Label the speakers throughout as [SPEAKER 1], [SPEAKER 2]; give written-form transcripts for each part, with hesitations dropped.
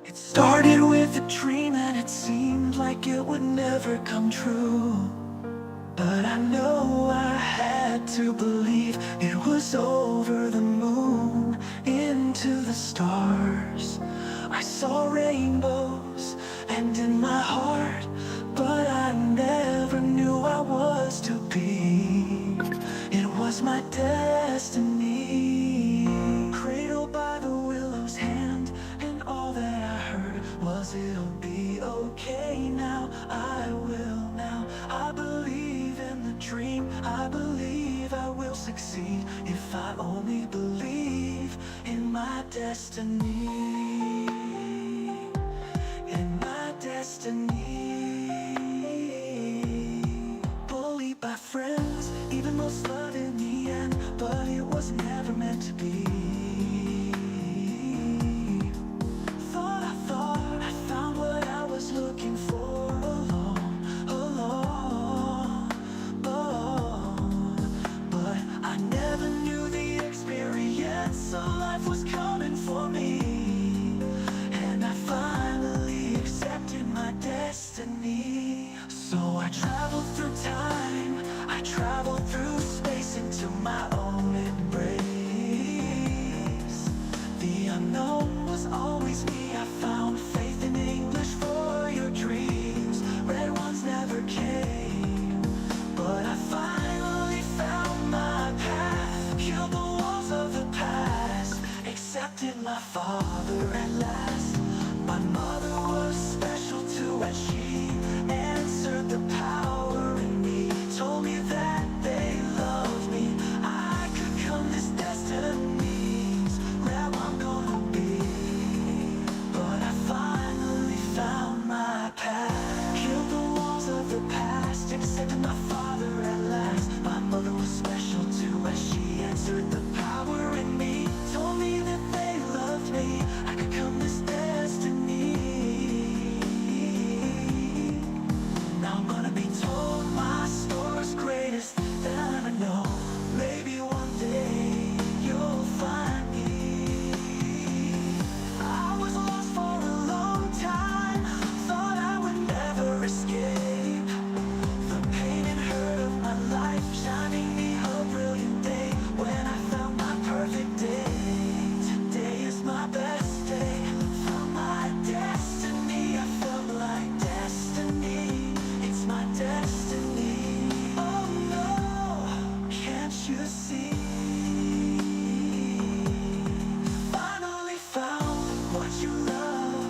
[SPEAKER 1] It started with a dream and it seemed like it would never come true. But I know I had to believe it was over the moon, into the stars. I saw rainbows and in my heart, but I never knew I was to be. It was my destiny. Cradled by the willow's hand, and all that I heard was it'll be okay now. I will now. I believe in the dream. I believe I will succeed if I only believe in my destiny. In my destiny. Bullied by friends, even most love in the end, but it was never meant to be. Thought I found what I was looking for alone, but I never knew the experience of life was coming for me. And I finally accepted my destiny. So I traveled through time, I traveled through space into my own embrace. The unknown was always me. I found faith in English for your dreams. Red ones never came, but I finally found my path. Killed the walls of the past, accepted my father at last. My mother was special too, and she answered the power in me. Told me that they loved me. I could come this destiny's where I'm gonna be. But I finally found my path. Killed the walls of the past, accepted my father at last. My mother was special too, as she answered the power in me. Told me that they loved me. I could come this destiny. Now I'm gonna be told my story's greatest that I know. Maybe one day you'll find me. I was lost for a long time, thought I would never escape the pain and hurt of my life, shining me a brilliant day when I found my perfect day. Today is my best day. Found my destiny. I felt like destiny. It's my destiny. Oh no, can't you see? Finally found what you love.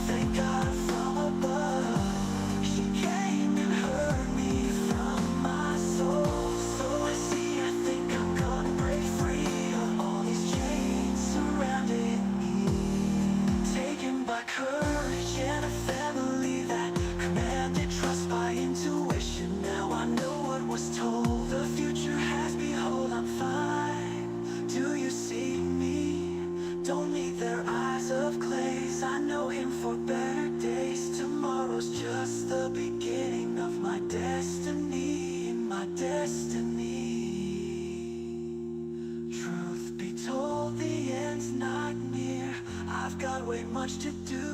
[SPEAKER 1] Thank God from above. She came and heard me from my soul. So I see, I think I'm gonna break free of all these chains surrounding me. Taken by courage and a family that commanded trust by intuition. Now I know what was told. The future has, behold, I'm fine. Do you see me? Don't need their eyes of clays. I know him for better days. Tomorrow's just the beginning of my destiny. My destiny. Truth be told, the end's not near. I've got way much to do.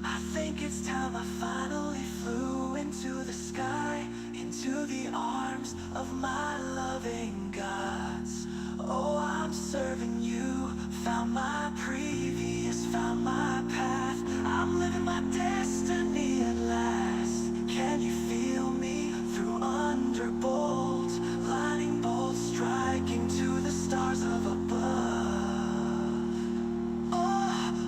[SPEAKER 1] I think it's time I finally flew into the sky, into the arms of my loving gods. Oh, I'm serving you. Found my previous, found my path. I'm living my destiny at last. Can you feel me through underbolt? Lightning bolts striking to the stars of above.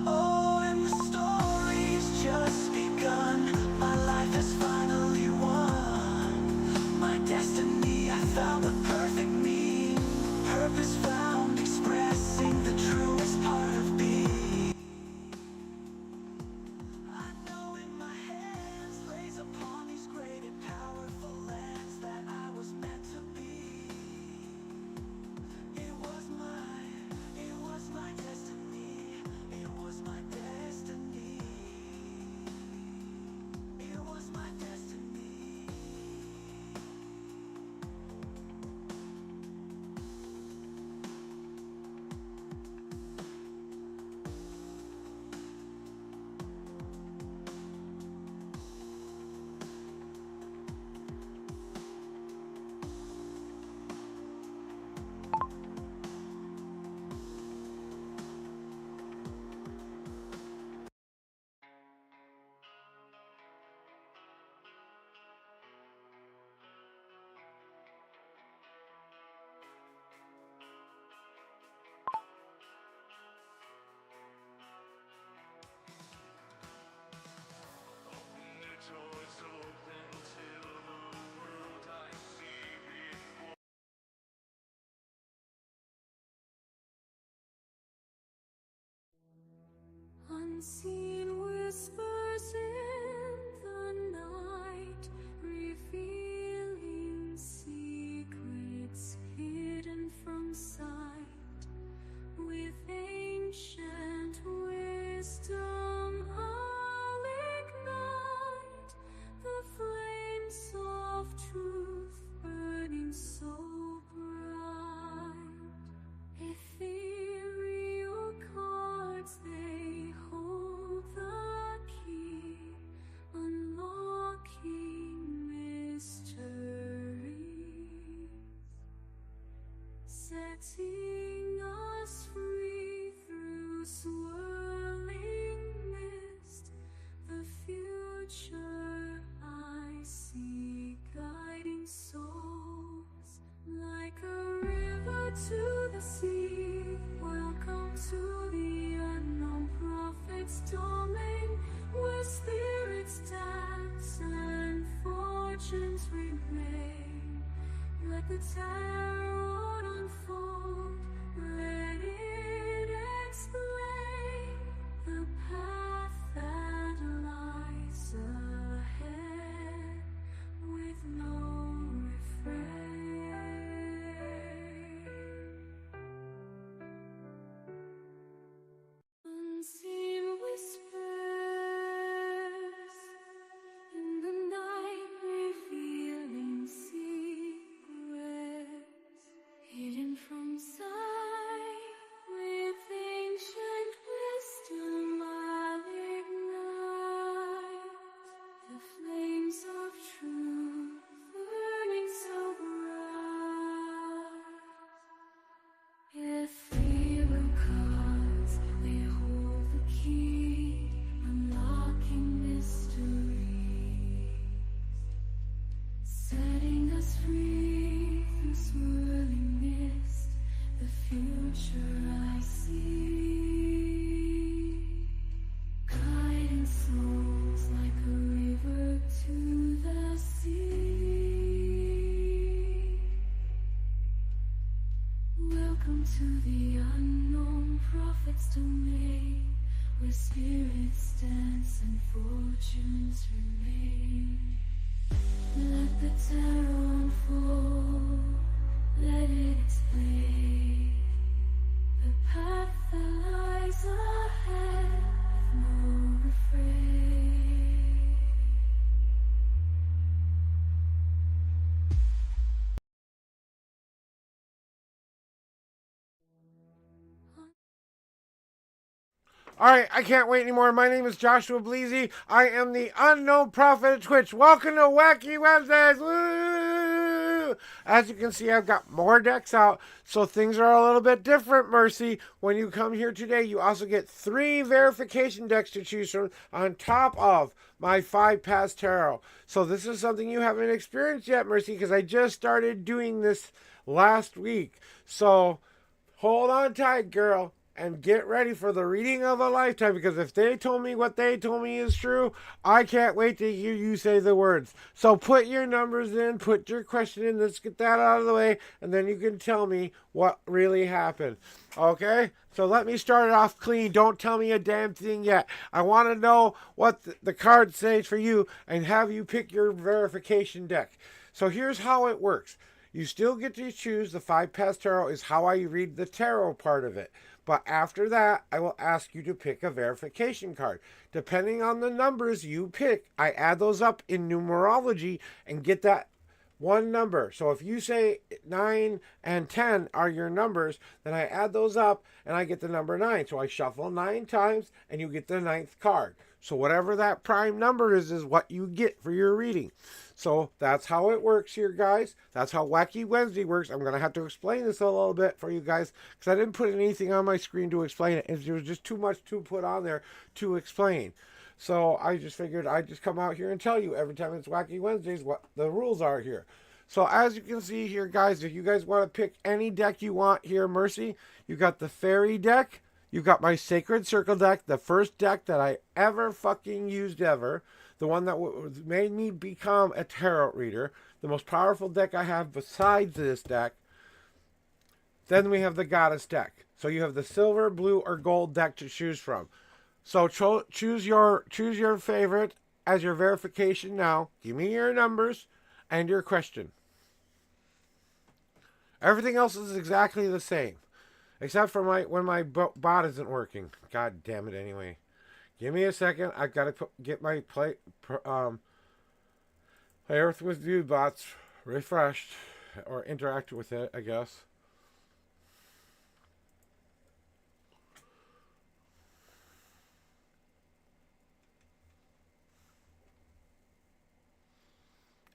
[SPEAKER 1] Oh, and the story's just begun. My life has finally won. My destiny, I found the perfect me. Unseen whispers in the night, revealing secrets hidden from sight. With ancient wisdom I'll ignite the flames of truth burning so bright. Ethereal cards, they hold the key, unlocking mysteries, setting us free through swirling mist. The future I see, guiding souls like a river to the sea. Welcome to the unknown prophet's domain, where spirits dance and fortunes remain. Let the tarot unfold, let it explain the path that lies ahead with no refrain. Unseen whispers in the night, revealing secrets hidden from sight. With ancient wisdom I'll ignite the flames of truth burning so bright. Ethereal cards, they hold the key, unlocking mysteries, setting us free through swirling mist. The future I see, guiding souls like a river to the sea. Welcome to the unknown prophet's domain, where spirits dance and fortunes remain. Let the tarot unfold, let it explain the path that lies ahead with no refrain.
[SPEAKER 2] All right, I can't wait anymore. My name is Joshua Bleasy. I am the unknown prophet of Twitch. Welcome to Wacky Wednesdays. Woo! As you can see, I've got more decks out, so things are a little bit different, Mercy. When you come here today, you also get 3 verification decks to choose from on top of my 5 Paths Tarot. So this is something you haven't experienced yet, Mercy, because I just started doing this last week. So hold on tight, girl, and get ready for the reading of a lifetime, because if they told me what they told me is true, I can't wait to hear you say the words. So put your numbers in, put your question in, let's get that out of the way, and then you can tell me what really happened. Okay? So let me start it off clean. Don't tell me a damn thing yet. I want to know what the card says for you and have you pick your verification deck. So here's how it works. You still get to choose the 5 Paths Tarot is how I read the tarot part of it. But after that, I will ask you to pick a verification card. Depending on the numbers you pick, I add those up in numerology and get that one number. So if you say 9 and 10 are your numbers, then I add those up and I get the number 9. So I shuffle 9 times and you get the 9th card. So whatever that prime number is what you get for your reading. So that's how it works here, guys. That's how Wacky Wednesday works. I'm going to have to explain this a little bit for you guys because I didn't put anything on my screen to explain it. There was just too much to put on there to explain. So I just figured I'd just come out here and tell you every time it's Wacky Wednesdays what the rules are here. So as you can see here, guys, if you guys want to pick any deck you want here, Mercy, you got the Fairy deck. You got my Sacred Circle deck, the first deck that I ever fucking used ever. The one that made me become a tarot reader. The most powerful deck I have besides this deck. Then we have the Goddess deck. So you have the silver, blue, or gold deck to choose from. So choose your favorite as your verification now. Give me your numbers and your question. Everything else is exactly the same, except for when my bot isn't working. God damn it! Anyway, give me a second. I've got to get my play Earth with View bots refreshed or interact with it, I guess.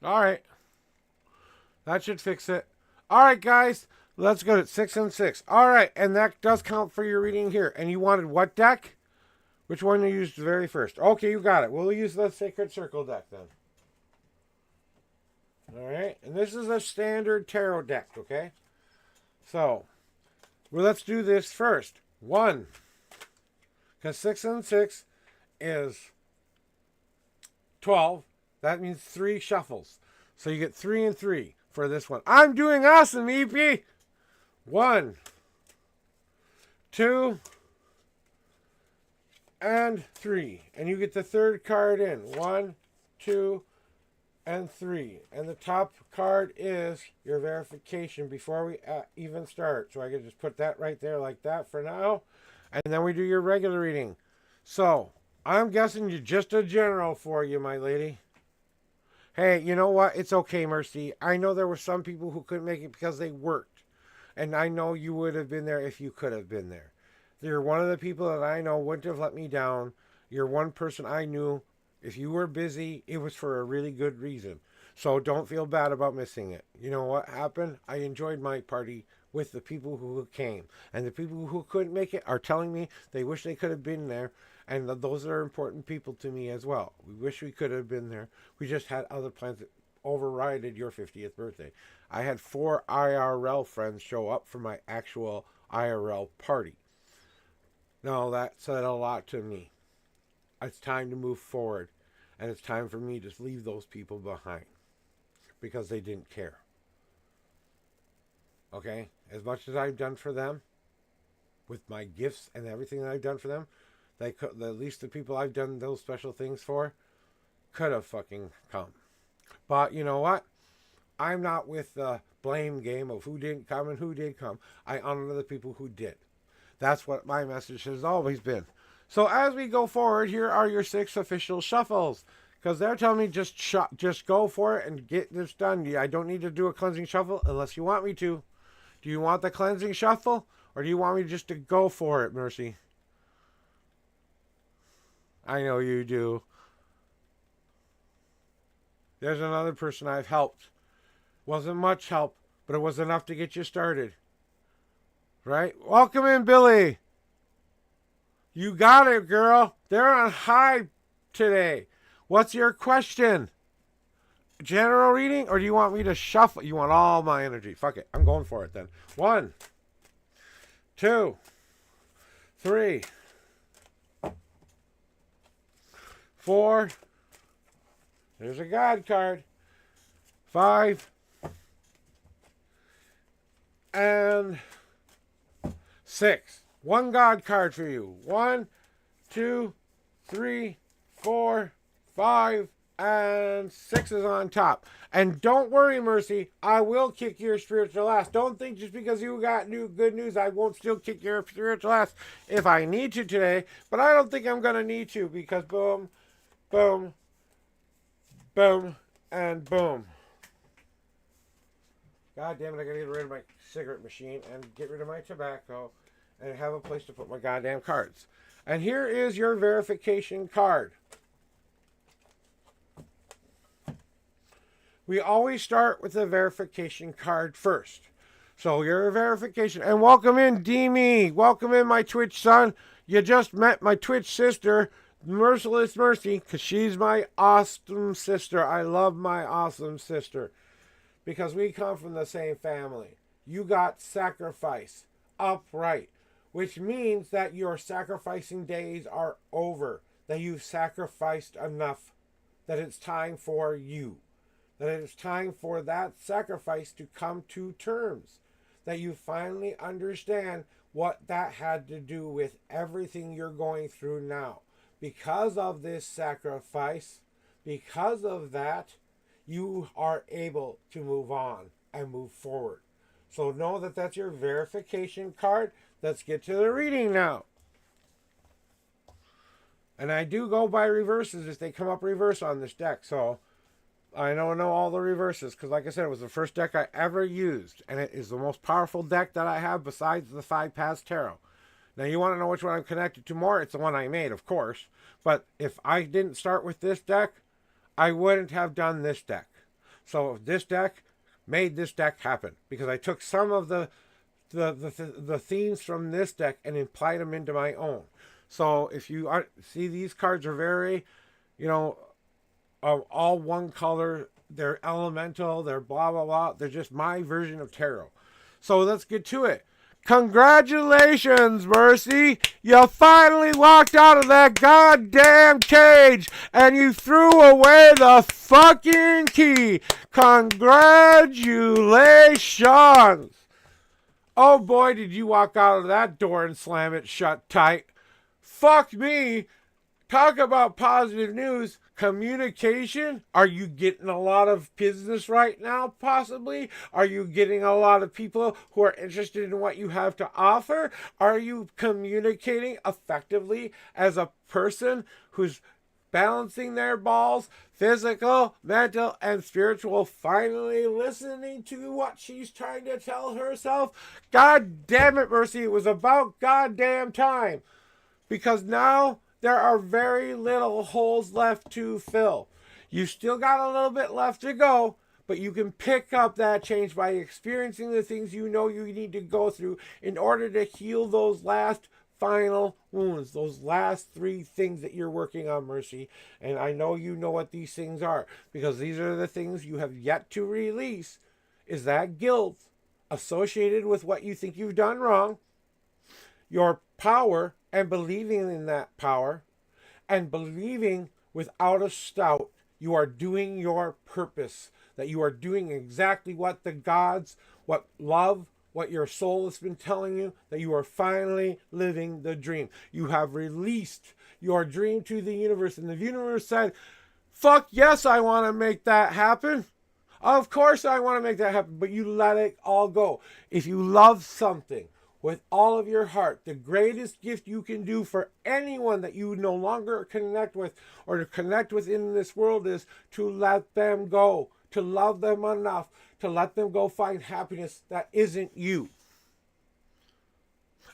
[SPEAKER 2] All right. That should fix it. All right, guys. Let's go to 6 and 6. All right. And that does count for your reading here. And you wanted what deck? Which one you used very first? Okay, you got it. We'll use the Sacred Circle deck then. All right. And this is a standard tarot deck, okay? So, well, let's do this first. 1. Because 6 and 6 is 12. That means 3 shuffles. So you get 3 and 3 for this one. I'm doing awesome, EP. 1, 2, and 3. And you get the third card in. 1, 2, and 3. And the top card is your verification before we even start. So I can just put that right there like that for now. And then we do your regular reading. So, I'm guessing you're just a general for you, my lady. Hey, you know what? It's okay, Mercy. I know there were some people who couldn't make it because they worked. And I know you would have been there if you could have been there. You're one of the people that I know wouldn't have let me down. You're one person I knew. If you were busy, it was for a really good reason. So don't feel bad about missing it. You know what happened? I enjoyed my party with the people who came. And the people who couldn't make it are telling me they wish they could have been there. And those are important people to me as well. We wish we could have been there. We just had other plans that overrided your 50th birthday. I had 4 IRL friends show up for my actual IRL party. Now, that said a lot to me. It's time to move forward. And it's time for me to leave those people behind. Because they didn't care. Okay? As much as I've done for them, with my gifts and everything that I've done for them, they could, at least the people I've done those special things for could have fucking come. But you know what? I'm not with the blame game of who didn't come and who did come. I honor the people who did. That's what my message has always been. So as we go forward, here are your 6 official shuffles. Because they're telling me just go for it and get this done. I don't need to do a cleansing shuffle unless you want me to. Do you want the cleansing shuffle? Or do you want me just to go for it, Mercy? I know you do. There's another person I've helped. Wasn't much help, but it was enough to get you started. Right? Welcome in, Billy. You got it, girl. They're on high today. What's your question? General reading, or do you want me to shuffle? You want all my energy. Fuck it. I'm going for it then. 1, 2, 3, 4. There's a God card. 5. And 6. 1 God card for you. 1, 2, 3, 4, 5, and 6 is on top. And don't worry, Mercy, I will kick your spiritual ass. Don't think just because you got good news, I won't still kick your spiritual ass if I need to today. But I don't think I'm going to need to because boom, boom, boom, and boom. God damn it, I got to get rid of my cigarette machine and get rid of my tobacco and have a place to put my goddamn cards. And here is your verification card. We always start with the verification card first. So your verification. And welcome in, Demi. Welcome in, my Twitch son. You just met my Twitch sister, Merciless Mercy, because she's my awesome sister. I love my awesome sister. Because we come from the same family. You got sacrifice upright. Which means that your sacrificing days are over. That you've sacrificed enough. That it's time for you. That it is time for that sacrifice to come to terms. That you finally understand what that had to do with everything you're going through now. Because of this sacrifice, because of that, you are able to move on and move forward. So know that that's your verification card. Let's get to the reading now. And I do go by reverses if they come up reverse on this deck. So I don't know all the reverses because, like I said, it was the first deck I ever used. And it is the most powerful deck that I have besides the 5 Paths Tarot. Now, you want to know which one I'm connected to more? It's the one I made, of course. But if I didn't start with this deck, I wouldn't have done this deck. So this deck made this deck happen because I took some of the themes from this deck and applied them into my own. So if you see, these cards are very, all one color. They're elemental. They're blah, blah, blah. They're just my version of tarot. So let's get to it. Congratulations, Mercy. You finally walked out of that goddamn cage and you threw away the fucking key. Congratulations. Oh boy, did you walk out of that door and slam it shut tight. Fuck me. Talk about positive news. Communication. Are you getting a lot of business right now, possibly? Are you getting a lot of people who are interested in what you have to offer? Are you communicating effectively as a person who's balancing their balls, physical, mental, and spiritual, finally listening to what she's trying to tell herself? God damn it, Mercy. It was about goddamn time. Because now there are very little holes left to fill. You still got a little bit left to go, but you can pick up that change by experiencing the things you know you need to go through in order to heal those last final wounds, those last 3 things that you're working on, Mercy. And I know you know what these things are, because these are the things you have yet to release, is that guilt associated with what you think you've done wrong, your power and believing in that power, and believing without a doubt you are doing your purpose, that you are doing exactly what the gods, what love, what your soul has been telling you, that you are finally living the dream. You have released your dream to the universe, and the universe said, fuck yes, I want to make that happen. Of course I want to make that happen, but you let it all go. If you love something with all of your heart, the greatest gift you can do for anyone that you no longer connect with or to connect with in this world is to let them go, to love them enough, to let them go find happiness that isn't you.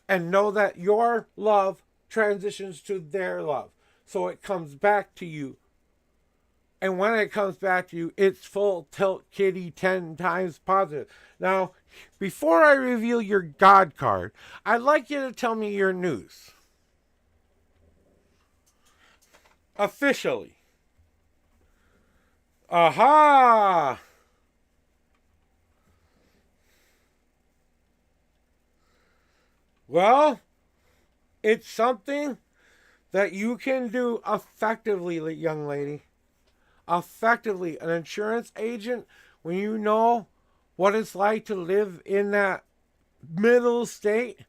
[SPEAKER 2] And know that your love transitions to their love. So it comes back to you. And when it comes back to you, it's full tilt kitty 10 times positive. Now, before I reveal your God card, I'd like you to tell me your news. Officially. Aha! Well, it's something that you can do effectively, young lady. Effectively, an insurance agent, when you know what it's like to live in that middle state,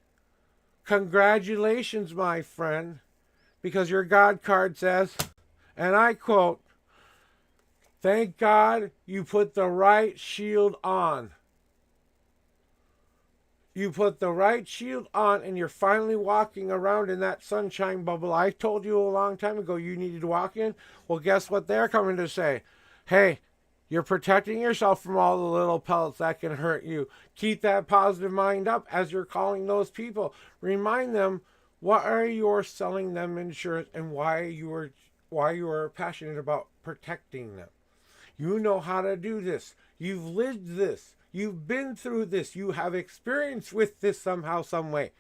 [SPEAKER 2] congratulations, my friend, because your God card says, and I quote, thank God you put the right shield on. You put the right shield on and you're finally walking around in that sunshine bubble I told you a long time ago you needed to walk in. Well, guess what they're coming to say? Hey, you're protecting yourself from all the little pellets that can hurt you. Keep that positive mind up as you're calling those people. Remind them what are you selling them insurance and why you are passionate about protecting them. You know how to do this. You've lived this. You've been through this. You have experience with this somehow, some way.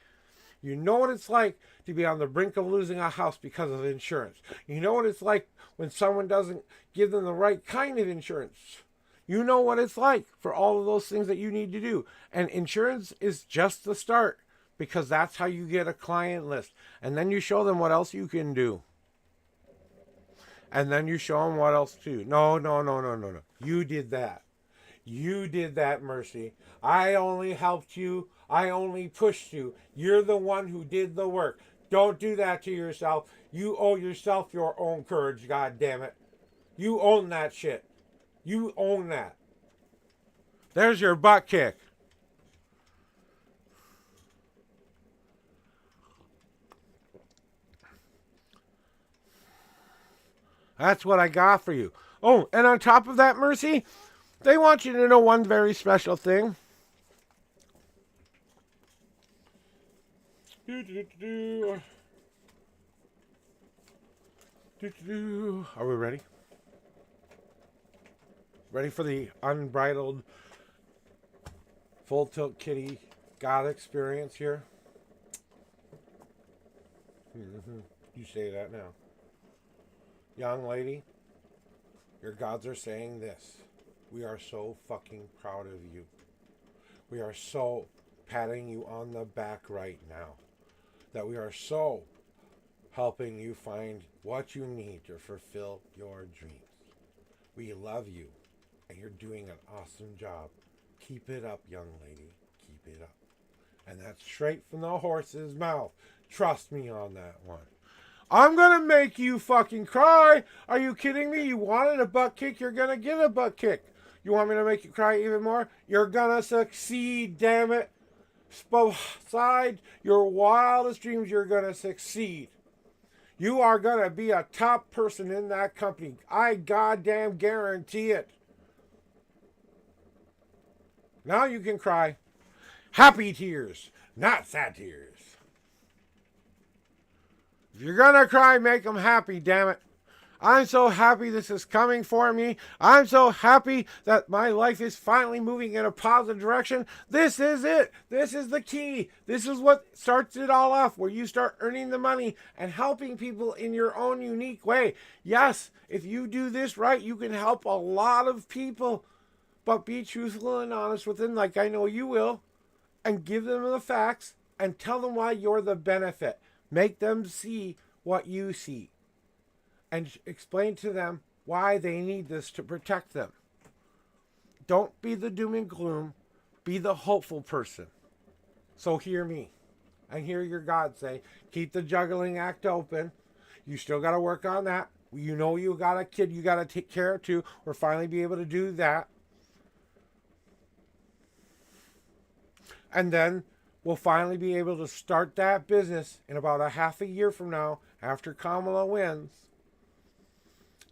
[SPEAKER 2] You know what it's like to be on the brink of losing a house because of insurance. You know what it's like when someone doesn't give them the right kind of insurance. You know what it's like for all of those things that you need to do. And insurance is just the start, because that's how you get a client list. And then you show them what else you can do. And then you show them what else to do. No. You did that. You did that, Mercy. I only helped you I only pushed you. You're the one who did the work. Don't do that to yourself. You owe yourself your own courage, god damn it. You own that shit. You own that. There's your butt kick. That's what I got for you. Oh, and on top of that, Mercy, they want you to know one very special thing. Are we ready? Ready for the unbridled full tilt kitty God experience here? You say that now. Young lady, your gods are saying this. We are so fucking proud of you. We are so patting you on the back right now. That we are so helping you find what you need to fulfill your dreams. We love you, and you're doing an awesome job. Keep it up, young lady. Keep it up. And that's straight from the horse's mouth. Trust me on that one. I'm gonna make you fucking cry. Are you kidding me? You wanted a butt kick, you're gonna get a butt kick. You want me to make you cry even more? You're gonna succeed, damn it. Beside your wildest dreams, you're gonna succeed. You are gonna be a top person in that company. I goddamn guarantee it. Now you can cry. Happy tears, not sad tears. If you're gonna cry, make them happy, damn it. I'm so happy this is coming for me. I'm so happy that my life is finally moving in a positive direction. This is it. This is the key. This is what starts it all off, where you start earning the money and helping people in your own unique way. Yes, if you do this right, you can help a lot of people. But be truthful and honest with them, like I know you will, and give them the facts and tell them why you're the benefit. Make them see what you see. And explain to them why they need this to protect them. Don't be the doom and gloom. Be the hopeful person. So hear me. And hear your God say, keep the juggling act open. You still got to work on that. You know you got a kid you got to take care of too. We'll finally be able to do that. And then we'll finally be able to start that business in about a half a year from now after Kamala wins.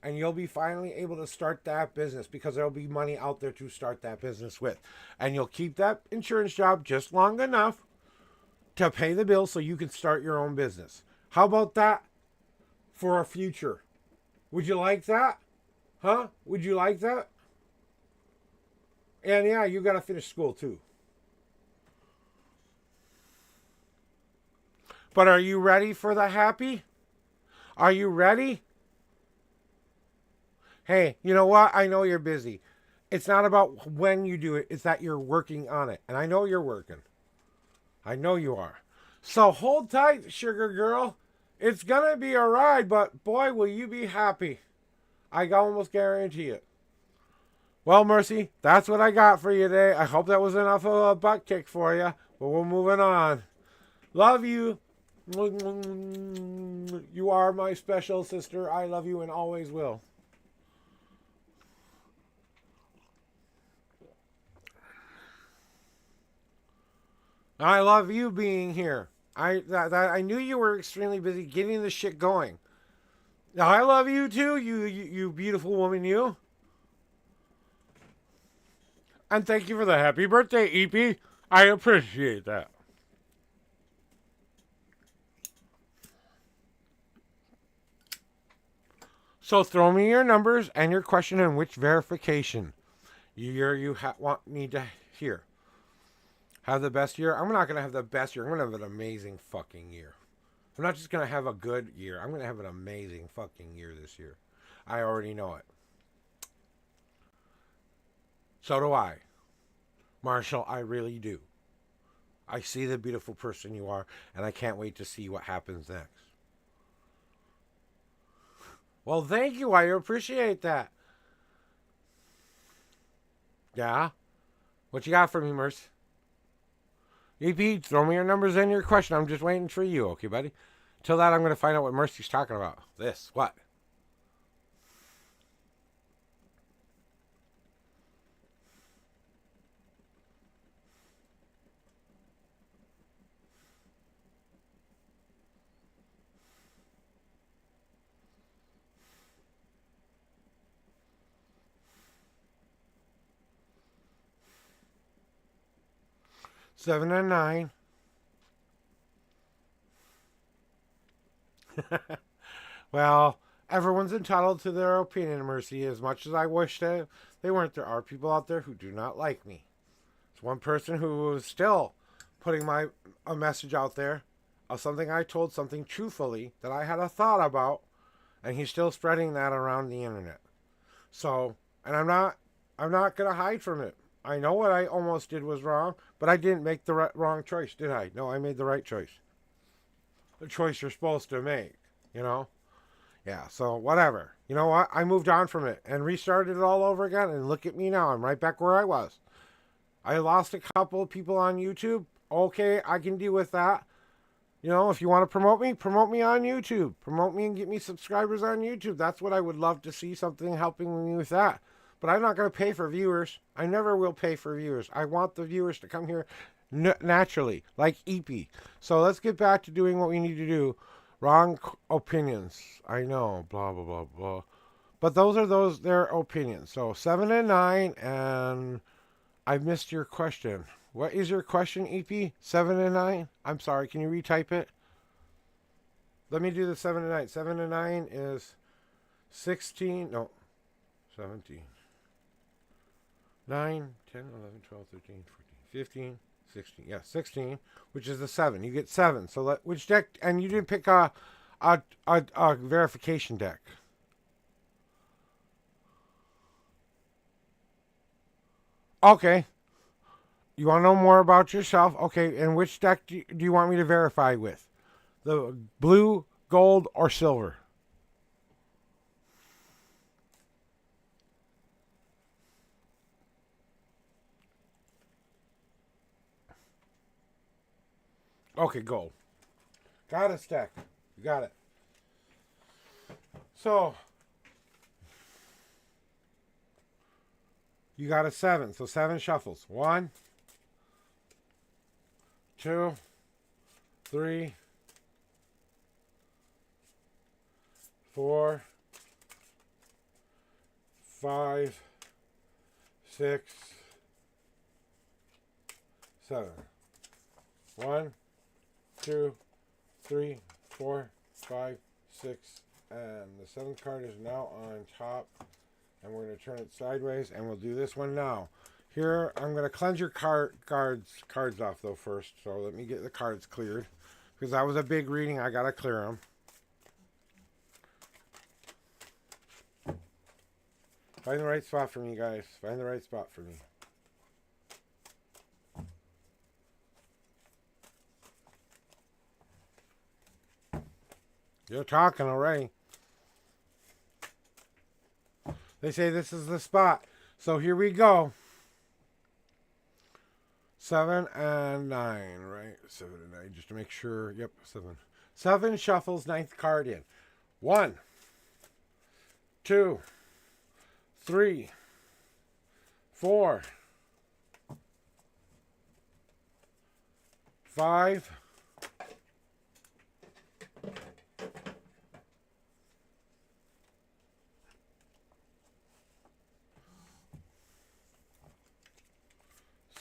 [SPEAKER 2] And you'll be finally able to start that business because there'll be money out there to start that business with. And you'll keep that insurance job just long enough to pay the bill so you can start your own business. How about that for a future? Would you like that? Huh? Would you like that? And yeah, you got to finish school too. But are you ready for the happy? Are you ready? Hey, you know what? I know you're busy. It's not about when you do it. It's that you're working on it. And I know you're working. I know you are. So hold tight, sugar girl. It's going to be a ride, but boy, will you be happy. I almost guarantee it. Well, Mercy, that's what I got for you today. I hope that was enough of a butt kick for you. But we're moving on. Love you. You are my special sister. I love you and always will. I love you being here. I knew you were extremely busy getting this shit going. Now I love you too, you beautiful woman, you. And thank you for the happy birthday, EP. I appreciate that. So throw me your numbers and your question and which verification you want me to hear. Have the best year? I'm not going to have the best year. I'm going to have an amazing fucking year. I'm not just going to have a good year. I'm going to have an amazing fucking year this year. I already know it. So do I. Marshall, I really do. I see the beautiful person you are, and I can't wait to see what happens next. Well, thank you. I appreciate that. Yeah? What you got for me, Merce? EP, throw me your numbers and your question. I'm just waiting for you, okay, buddy? Till that, I'm going to find out what Mercy's talking about. This, what? Seven and nine. Well, everyone's entitled to their opinion, Mercy. As much as I wish that they weren't, there are people out there who do not like me. There's one person who is still putting a message out there of something I told, something truthfully that I had a thought about, and he's still spreading that around the internet. So, and I'm not gonna hide from it. I know what I almost did was wrong, but I didn't make the wrong choice, did I? No, I made the right choice. The choice you're supposed to make, you know? Yeah, so whatever. You know what? I moved on from it and restarted it all over again, and look at me now. I'm right back where I was. I lost a couple of people on YouTube. Okay, I can deal with that. You know, if you want to promote me on YouTube. Promote me and get me subscribers on YouTube. That's what I would love to see, something helping me with that. But I'm not going to pay for viewers. I never will pay for viewers. I want the viewers to come here naturally, like EP. So let's get back to doing what we need to do. Wrong opinions. I know, blah, blah, blah, blah. But those are their opinions. So 7 and 9, and I missed your question. What is your question, EP? 7 and 9? I'm sorry, can you retype it? Let me do the 7 and 9. 7 and 9 is 16, no, 17. 9, 10, 11, 12, 13, 14, 15, 16. Yeah, 16, which is the 7. You get 7. So which deck? And you didn't pick a verification deck. Okay. You want to know more about yourself? Okay, and which deck do you want me to verify with? The blue, gold, or silver? Okay, gold. Got a stack. You got it. So, you got a 7. So 7 shuffles. 1, 2, 3, 4, 5, 6, 7. 1, 2, 3, 4, 5, 6, and the 7th card is now on top, and we're going to turn it sideways, and we'll do this one now. Here, I'm going to cleanse your cards off though first, so let me get the cards cleared, because that was a big reading. I got to clear them. Find the right spot for me, guys. Find the right spot for me. You're talking already. They say this is the spot. So here we go. 7 and 9, right? 7 and 9, just to make sure. Yep, 7. 7 shuffles, 9th card in. 1, 2, 3, 4, 5,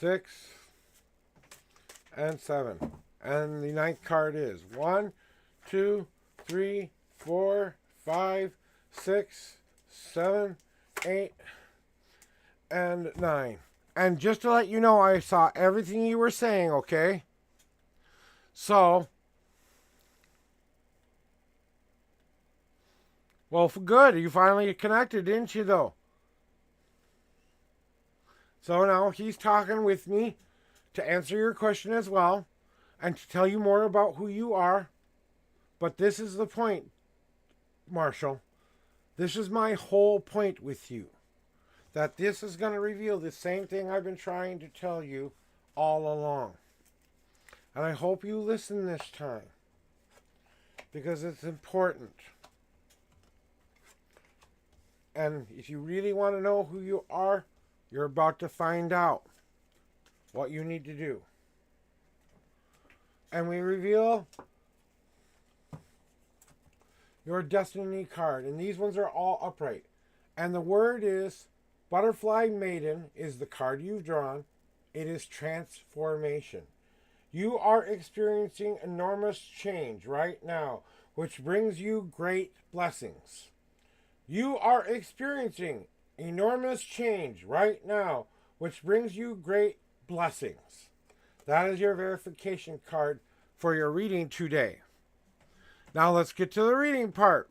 [SPEAKER 2] 6, and 7. And the 9th card is 1, 2, 3, 4, 5, 6, 7, 8, and 9. And just to let you know, I saw everything you were saying, okay? So, well, good. You finally connected, didn't you, though? So now he's talking with me to answer your question as well and to tell you more about who you are. But this is the point, Marshall. This is my whole point with you. That this is going to reveal the same thing I've been trying to tell you all along. And I hope you listen this time because it's important. And if you really want to know who you are, you're about to find out what you need to do. And we reveal your destiny card. And these ones are all upright. And the word is Butterfly Maiden is the card you've drawn. It is transformation. You are experiencing enormous change right now, which brings you great blessings. You are experiencing enormous change right now, which brings you great blessings. That is your verification card for your reading today. Now let's get to the reading part.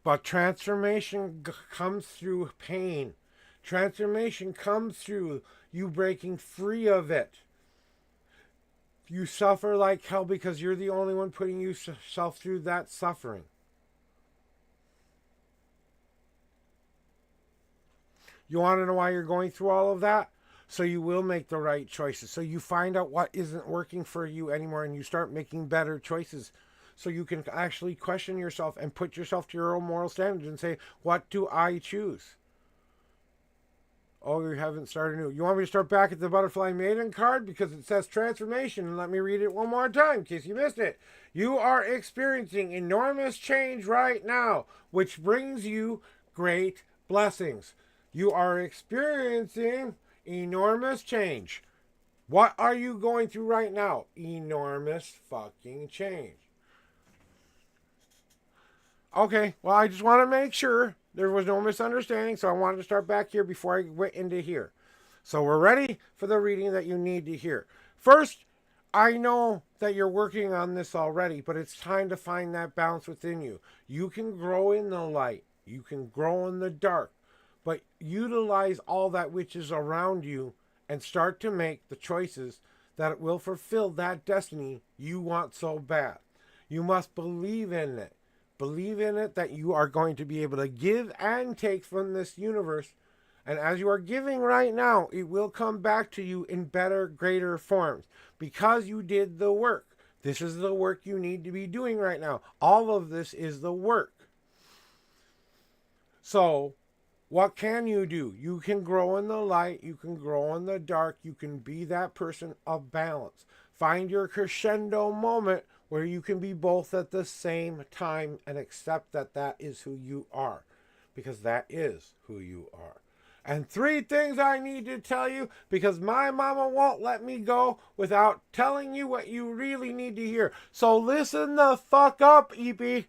[SPEAKER 2] But transformation comes through pain. Transformation comes through you breaking free of it. You suffer like hell because you're the only one putting yourself through that suffering. You want to know why you're going through all of that? So you will make the right choices. So you find out what isn't working for you anymore and you start making better choices. So you can actually question yourself and put yourself to your own moral standards and say, what do I choose? Oh, you haven't started new. You want me to start back at the Butterfly Maiden card? Because it says transformation. And let me read it one more time in case you missed it. You are experiencing enormous change right now, which brings you great blessings. You are experiencing enormous change. What are you going through right now? Enormous fucking change. Okay, well, I just want to make sure there was no misunderstanding, so I wanted to start back here before I went into here. So we're ready for the reading that you need to hear. First, I know that you're working on this already, but it's time to find that balance within you. You can grow in the light. You can grow in the dark. But utilize all that which is around you and start to make the choices that will fulfill that destiny you want so bad. You must believe in it. Believe in it that you are going to be able to give and take from this universe. And as you are giving right now, it will come back to you in better, greater forms because you did the work. This is the work you need to be doing right now. All of this is the work. So, what can you do? You can grow in the light. You can grow in the dark. You can be that person of balance. Find your crescendo moment where you can be both at the same time and accept that that is who you are, because that is who you are. And 3 things I need to tell you, because my mama won't let me go without telling you what you really need to hear. So listen the fuck up, EP.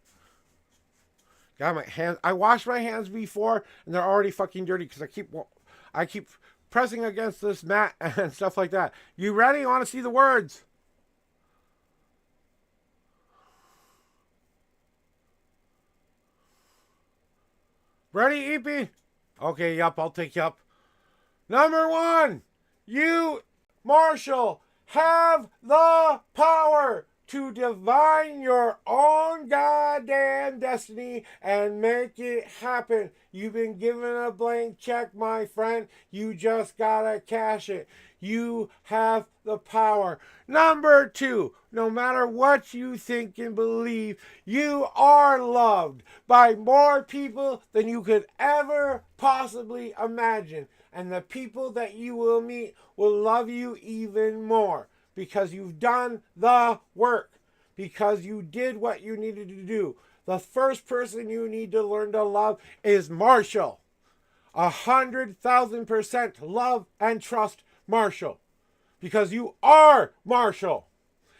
[SPEAKER 2] Got my hands. I washed my hands before, and they're already fucking dirty because I keep pressing against this mat and stuff like that. You ready? You want to see the words? Ready, EP? Okay, yup, I'll take you up. Number 1, you, Marshall, have the power to divine your own goddamn destiny and make it happen. You've been given a blank check, my friend. You just gotta cash it. You have the power. Number 2, no matter what you think and believe, you are loved by more people than you could ever possibly imagine. And the people that you will meet will love you even more because you've done the work, because you did what you needed to do. The first person you need to learn to love is Marshall. 100,000% love and trust Marshall, because you are Marshall.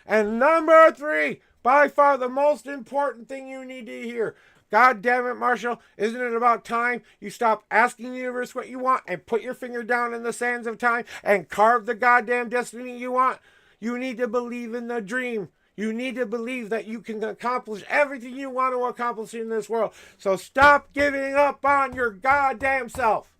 [SPEAKER 2] And number 3, by far the most important thing you need to hear. God damn it, Marshall, isn't it about time you stop asking the universe what you want and put your finger down in the sands of time and carve the goddamn destiny you want? You need to believe in the dream. You need to believe that you can accomplish everything you want to accomplish in this world. So stop giving up on your goddamn self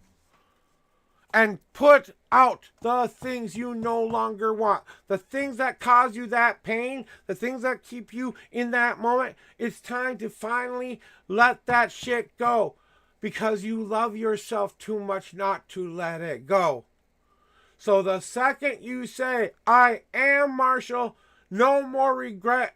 [SPEAKER 2] and put out the things you no longer want. The things that cause you that pain, the things that keep you in that moment. It's time to finally let that shit go. because you love yourself too much not to let it go. So the second you say, I am Marshall, no more regret.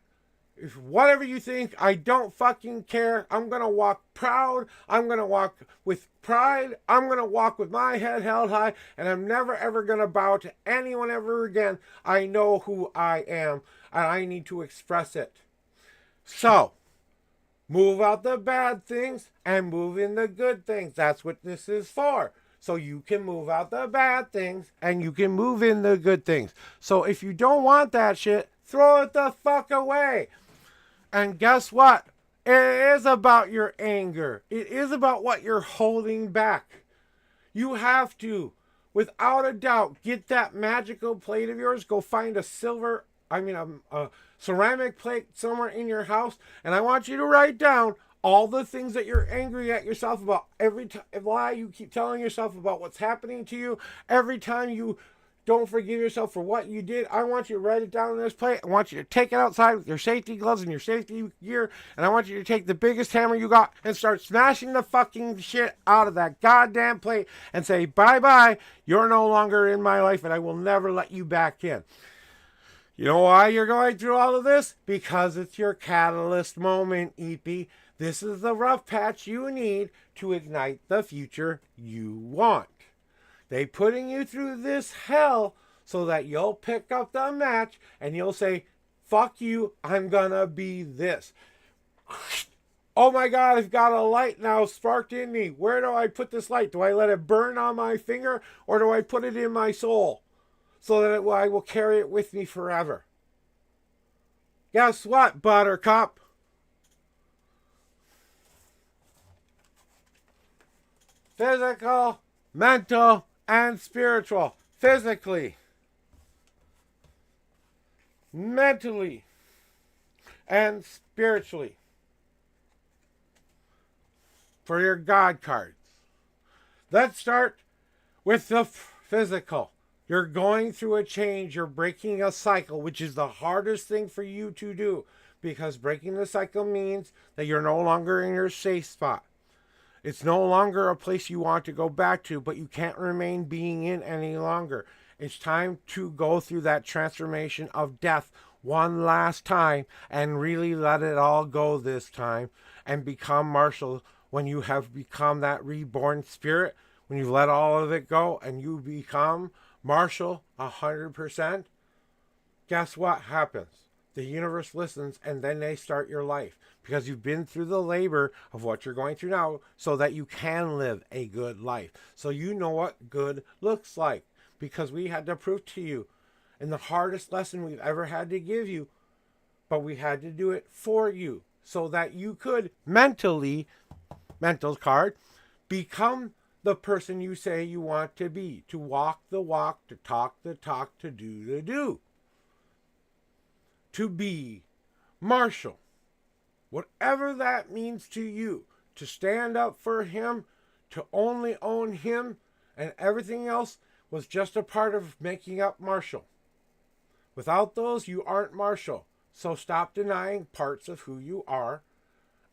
[SPEAKER 2] If whatever you think, I don't fucking care. I'm going to walk proud. I'm going to walk with pride. I'm going to walk with my head held high. And I'm never ever going to bow to anyone ever again. I know who I am. And I need to express it. So, move out the bad things and move in the good things. That's what this is for. So you can move out the bad things and you can move in the good things. So if you don't want that shit, throw it the fuck away. And guess what? It is about your anger. It is about what you're holding back. You have to, without a doubt, get that magical plate of yours. Go find a ceramic plate somewhere in your house. And I want you to write down all the things that you're angry at yourself about. Every lie you keep telling yourself about what's happening to you. Every time you don't forgive yourself for what you did. I want you to write it down on this plate. I want you to take it outside with your safety gloves and your safety gear. And I want you to take the biggest hammer you got and start smashing the fucking shit out of that goddamn plate and say, bye-bye, you're no longer in my life and I will never let you back in. You know why you're going through all of this? Because it's your catalyst moment, EP. This is the rough patch you need to ignite the future you want. They putting you through this hell so that you'll pick up the match and you'll say, fuck you, I'm gonna be this. Oh my God, I've got a light now sparked in me. Where do I put this light? Do I let it burn on my finger or do I put it in my soul so that I will carry it with me forever? Guess what, Buttercup? Physical, mental, and spiritual. Physically, mentally, and spiritually. For your God cards. Let's start with the physical. You're going through a change. You're breaking a cycle, which is the hardest thing for you to do. Because breaking the cycle means that you're no longer in your safe spot. It's no longer a place you want to go back to, but you can't remain being in any longer. It's time to go through that transformation of death one last time and really let it all go this time and become Marshall when you have become that reborn spirit, when you let all of it go and you become Marshall 100%. Guess what happens? The universe listens and then they start your life because you've been through the labor of what you're going through now so that you can live a good life. So you know what good looks like because we had to prove to you in the hardest lesson we've ever had to give you, but we had to do it for you so that you could mentally, mental card, become the person you say you want to be, to walk the walk, to talk the talk, to do the do. To be Marshall. Whatever that means to you. To stand up for him. To only own him. And everything else was just a part of making up Marshall. Without those, you aren't Marshall. So stop denying parts of who you are.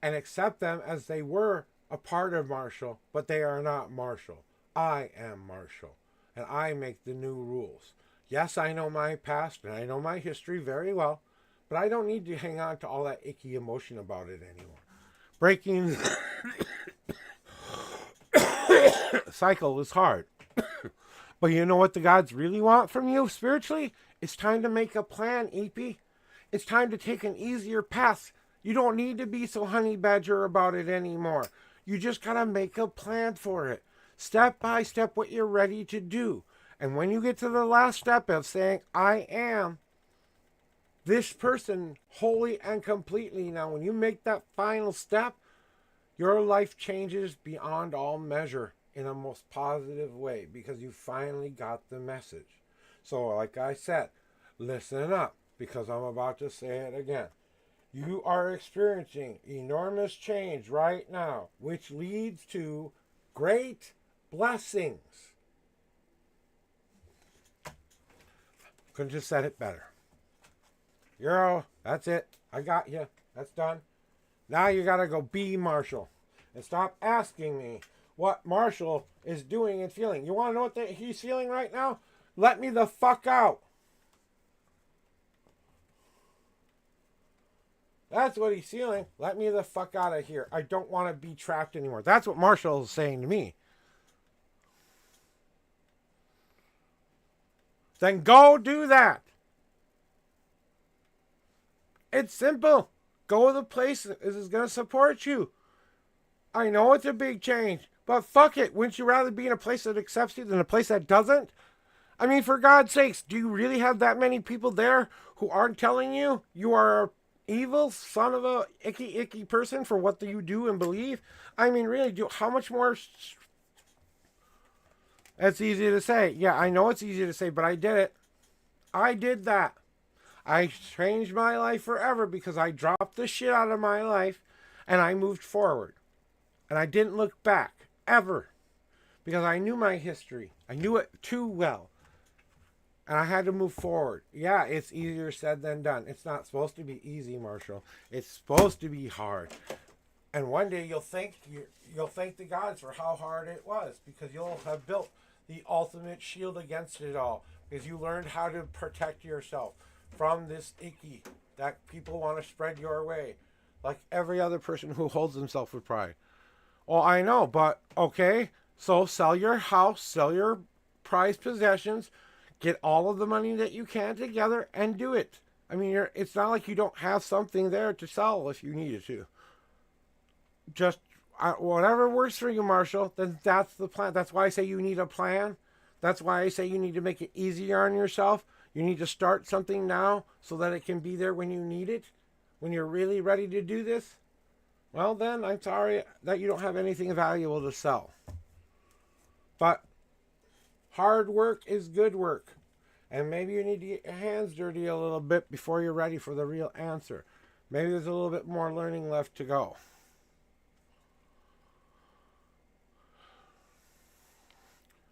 [SPEAKER 2] And accept them as they were a part of Marshall. But they are not Marshall. I am Marshall. And I make the new rules. Yes, I know my past and I know my history very well. But I don't need to hang on to all that icky emotion about it anymore. Breaking cycle is hard. But you know what the gods really want from you spiritually? It's time to make a plan, EP. It's time to take an easier path. You don't need to be so honey badger about it anymore. You just gotta make a plan for it. Step by step what you're ready to do. And when you get to the last step of saying, I am this person wholly and completely. Now, when you make that final step, your life changes beyond all measure in a most positive way because you finally got the message. So, like I said, listen up because I'm about to say it again. You are experiencing enormous change right now, which leads to great blessings. Couldn't have said it better. Euro, that's it. I got you. That's done. Now you gotta go be Marshall. and stop asking me what Marshall is doing and feeling. You want to know what he's feeling right now? Let me the fuck out. That's what he's feeling. Let me the fuck out of here. I don't want to be trapped anymore. That's what Marshall is saying to me. Then go do that. It's simple. Go to the place that is going to support you. I know it's a big change, but fuck it. Wouldn't you rather be in a place that accepts you than a place that doesn't? I mean, for God's sakes, do you really have that many people there who aren't telling you you are an evil son of a icky person for what you do and believe? I mean, really, how much more? It's easy to say. Yeah, I know it's easy to say, but I did it. I did that. I changed my life forever because I dropped the shit out of my life and I moved forward. And I didn't look back, ever. Because I knew my history. I knew it too well. And I had to move forward. Yeah, it's easier said than done. It's not supposed to be easy, Marshall. It's supposed to be hard. And one day you'll thank the gods for how hard it was. Because you'll have built the ultimate shield against it all. Because you learned how to protect yourself from this icky that people want to spread your way. Like every other person who holds himself with pride. Oh, I know, but okay. So sell your house, sell your prized possessions, get all of the money that you can together and do it. I mean, it's not like you don't have something there to sell if you needed to. Just whatever works for you, Marshall, then that's the plan. That's why I say you need a plan. That's why I say you need to make it easier on yourself. You need to start something now so that it can be there when you need it, when you're really ready to do this. Well, then, I'm sorry that you don't have anything valuable to sell. But hard work is good work. And maybe you need to get your hands dirty a little bit before you're ready for the real answer. Maybe there's a little bit more learning left to go.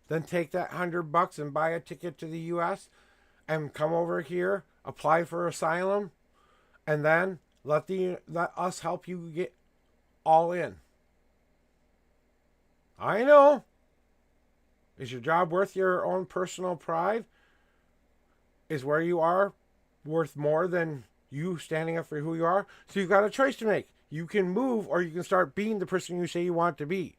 [SPEAKER 2] Then take that $100 and buy a ticket to the U.S. and come over here, apply for asylum, and then let us help you get all in. I know. Is your job worth your own personal pride? Is where you are worth more than you standing up for who you are? So you've got a choice to make. You can move or you can start being the person you say you want to be.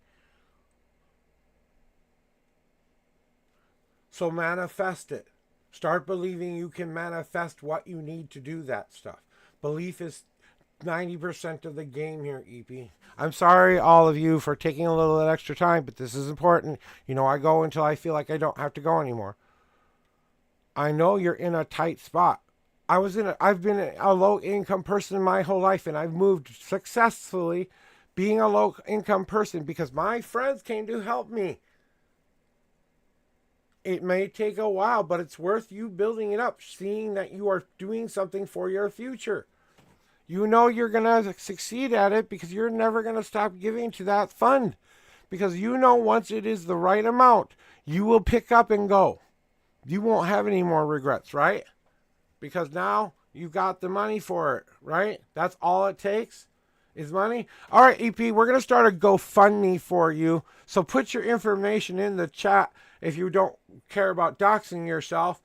[SPEAKER 2] So manifest it. Start believing you can manifest what you need to do that stuff. Belief is 90% of the game here, EP. I'm sorry, all of you, for taking a little bit extra time, but this is important. You know, I go until I feel like I don't have to go anymore. I know you're in a tight spot. I've been a low-income person my whole life, and I've moved successfully being a low-income person because my friends came to help me. It may take a while, but it's worth you building it up, seeing that you are doing something for your future. You know you're going to succeed at it because you're never going to stop giving to that fund. Because you know once it is the right amount, you will pick up and go. You won't have any more regrets, right? Because now you got the money for it, right? That's all it takes is money. All right, EP, we're going to start a GoFundMe for you. So put your information in the chat if you don't care about doxing yourself.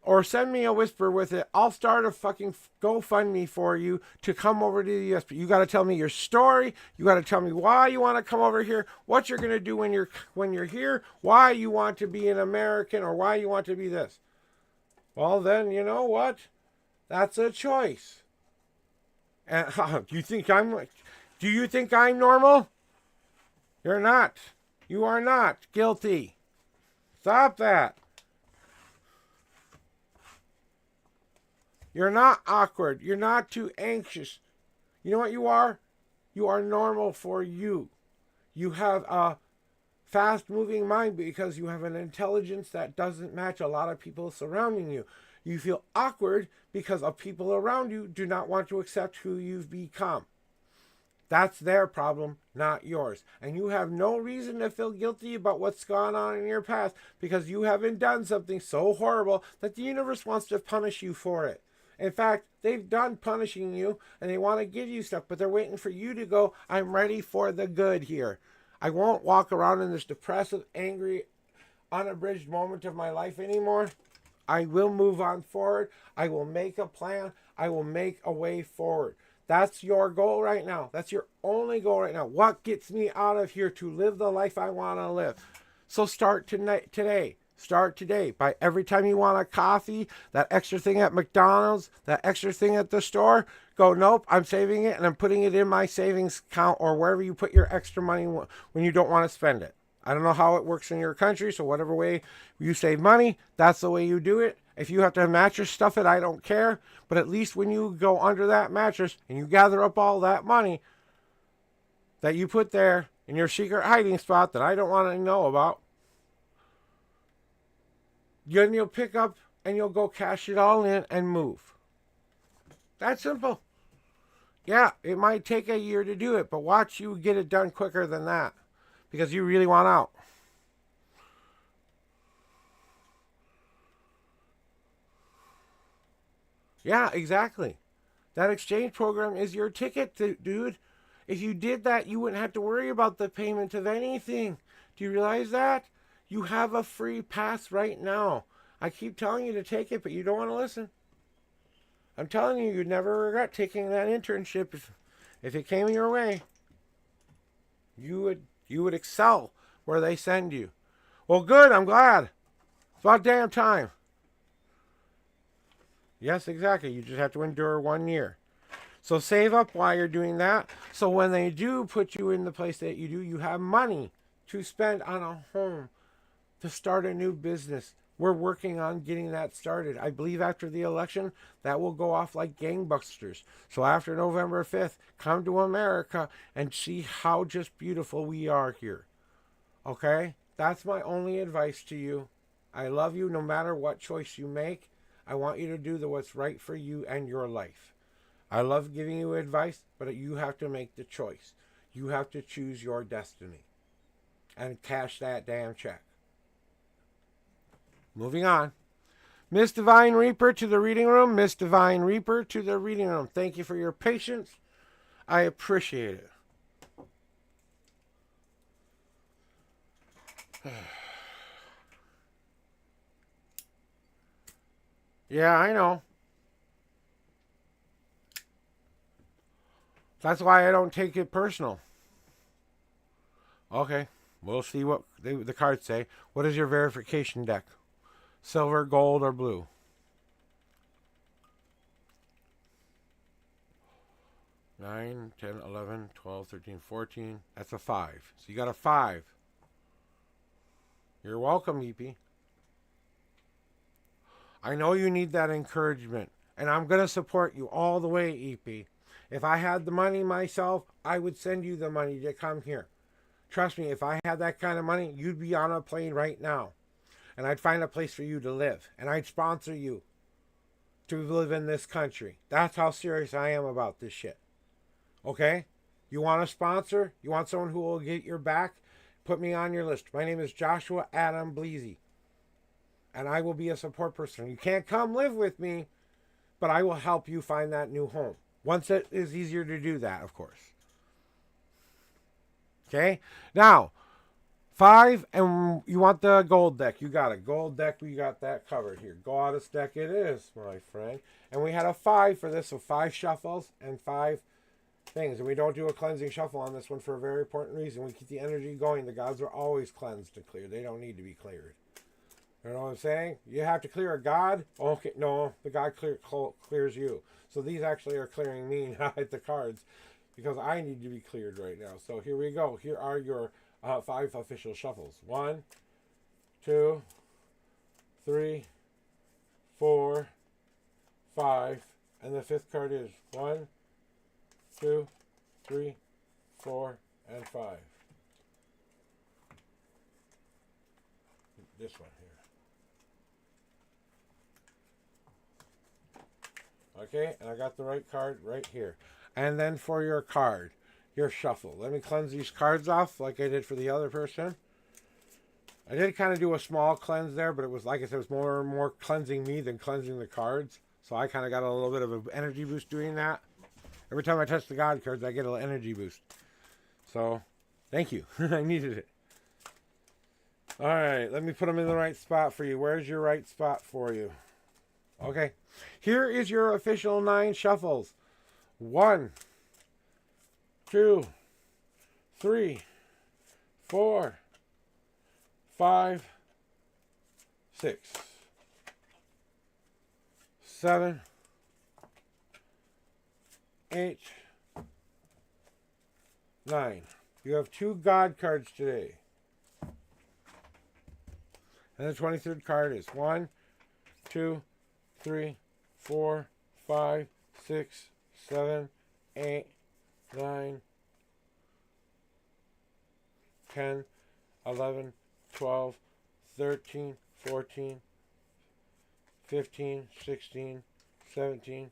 [SPEAKER 2] Or send me a whisper with it. I'll start a fucking GoFundMe for you to come over to the US. But you got to tell me your story. You got to tell me why you want to come over here. What you're going to do when you're here. Why you want to be an American or why you want to be this. Well, then, you know what? That's a choice. And do you think I'm normal? You're not. You are not guilty. Stop that. You're not awkward. You're not too anxious. You know what you are? You are normal for you. You have a fast-moving mind because you have an intelligence that doesn't match a lot of people surrounding you. You feel awkward because of people around you do not want to accept who you've become. That's their problem, not yours. And you have no reason to feel guilty about what's gone on in your past because you haven't done something so horrible that the universe wants to punish you for it. In fact, they've done punishing you and they want to give you stuff, but they're waiting for you to go, I'm ready for the good here. I won't walk around in this depressive, angry, unabridged moment of my life anymore. I will move on forward. I will make a plan. I will make a way forward. That's your goal right now. That's your only goal right now. What gets me out of here to live the life I want to live? So start today. Start today. By every time you want a coffee, that extra thing at McDonald's, that extra thing at the store, go, nope, I'm saving it and I'm putting it in my savings account or wherever you put your extra money when you don't want to spend it. I don't know how it works in your country, so whatever way you save money, that's the way you do it. If you have to mattress stuff it, I don't care. But at least when you go under that mattress and you gather up all that money that you put there in your secret hiding spot that I don't want to know about, then you'll pick up and you'll go cash it all in and move. That's simple. Yeah, it might take a year to do it, but watch you get it done quicker than that. Because you really want out. Yeah, exactly. That exchange program is your ticket, dude. If you did that, you wouldn't have to worry about the payment of anything. Do you realize that? You have a free pass right now. I keep telling you to take it, but you don't want to listen. I'm telling you, you'd never regret taking that internship if it came your way. You would excel where they send you. Well, good. I'm glad. It's about damn time. Yes, exactly. You just have to endure 1 year. So save up while you're doing that. So when they do put you in the place that you do, you have money to spend on a home, to start a new business. We're working on getting that started. I believe after the election, that will go off like gangbusters. So after November 5th, come to America and see how just beautiful we are here. Okay? That's my only advice to you. I love you no matter what choice you make. I want you to do what's right for you and your life. I love giving you advice, but you have to make the choice. You have to choose your destiny and cash that damn check. Moving on. Miss Divine Reaper to the reading room. Miss Divine Reaper to the reading room. Thank you for your patience. I appreciate it. Yeah, I know. That's why I don't take it personal. Okay, we'll see what the cards say. What is your verification deck? Silver, gold, or blue? Nine, 10, 11, 12, 13, 14. That's a 5. So you got a 5. You're welcome, EP. I know you need that encouragement, and I'm going to support you all the way, EP. If I had the money myself, I would send you the money to come here. Trust me, if I had that kind of money, you'd be on a plane right now. And I'd find a place for you to live. And I'd sponsor you to live in this country. That's how serious I am about this shit. Okay? You want a sponsor? You want someone who will get your back? Put me on your list. My name is Joshua Adam Bleasy. And I will be a support person. You can't come live with me, but I will help you find that new home. Once it is easier to do that, of course. Okay? Now, 5, and you want the gold deck. You got a gold deck. We got that covered here. Goddess deck it is, my friend. And we had a 5 for this, so 5 shuffles and 5 things. And we don't do a cleansing shuffle on this one for a very important reason. We keep the energy going. The gods are always cleansed and cleared. They don't need to be cleared. You know what I'm saying? You have to clear a god? Okay, no, the god clears you. So these actually are clearing me, not the cards, because I need to be cleared right now. So here we go. Here are your 5 official shuffles. 1, 2, 3, 4, 5, and the 5th card is 1, 2, 3, 4, and 5. This one here. Okay, and I got the right card right here. And then for your card, your shuffle. Let me cleanse these cards off like I did for the other person. I did kind of do a small cleanse there, but it was, like I said, it was more cleansing me than cleansing the cards. So I kind of got a little bit of an energy boost doing that. Every time I touch the God cards, I get an energy boost. So, thank you. I needed it. All right, let me put them in the right spot for you. Where's your right spot for you? Okay. Here is your official 9 shuffles. 1, 2, 3, 4, 5, 6, 7, 8, 9. You have 2 God cards today. And the 23rd card is 1, 2, 3, 4, 5, 6, 7, 8, 9, 10, 11, 12, 13, 14, 15, 16, 17,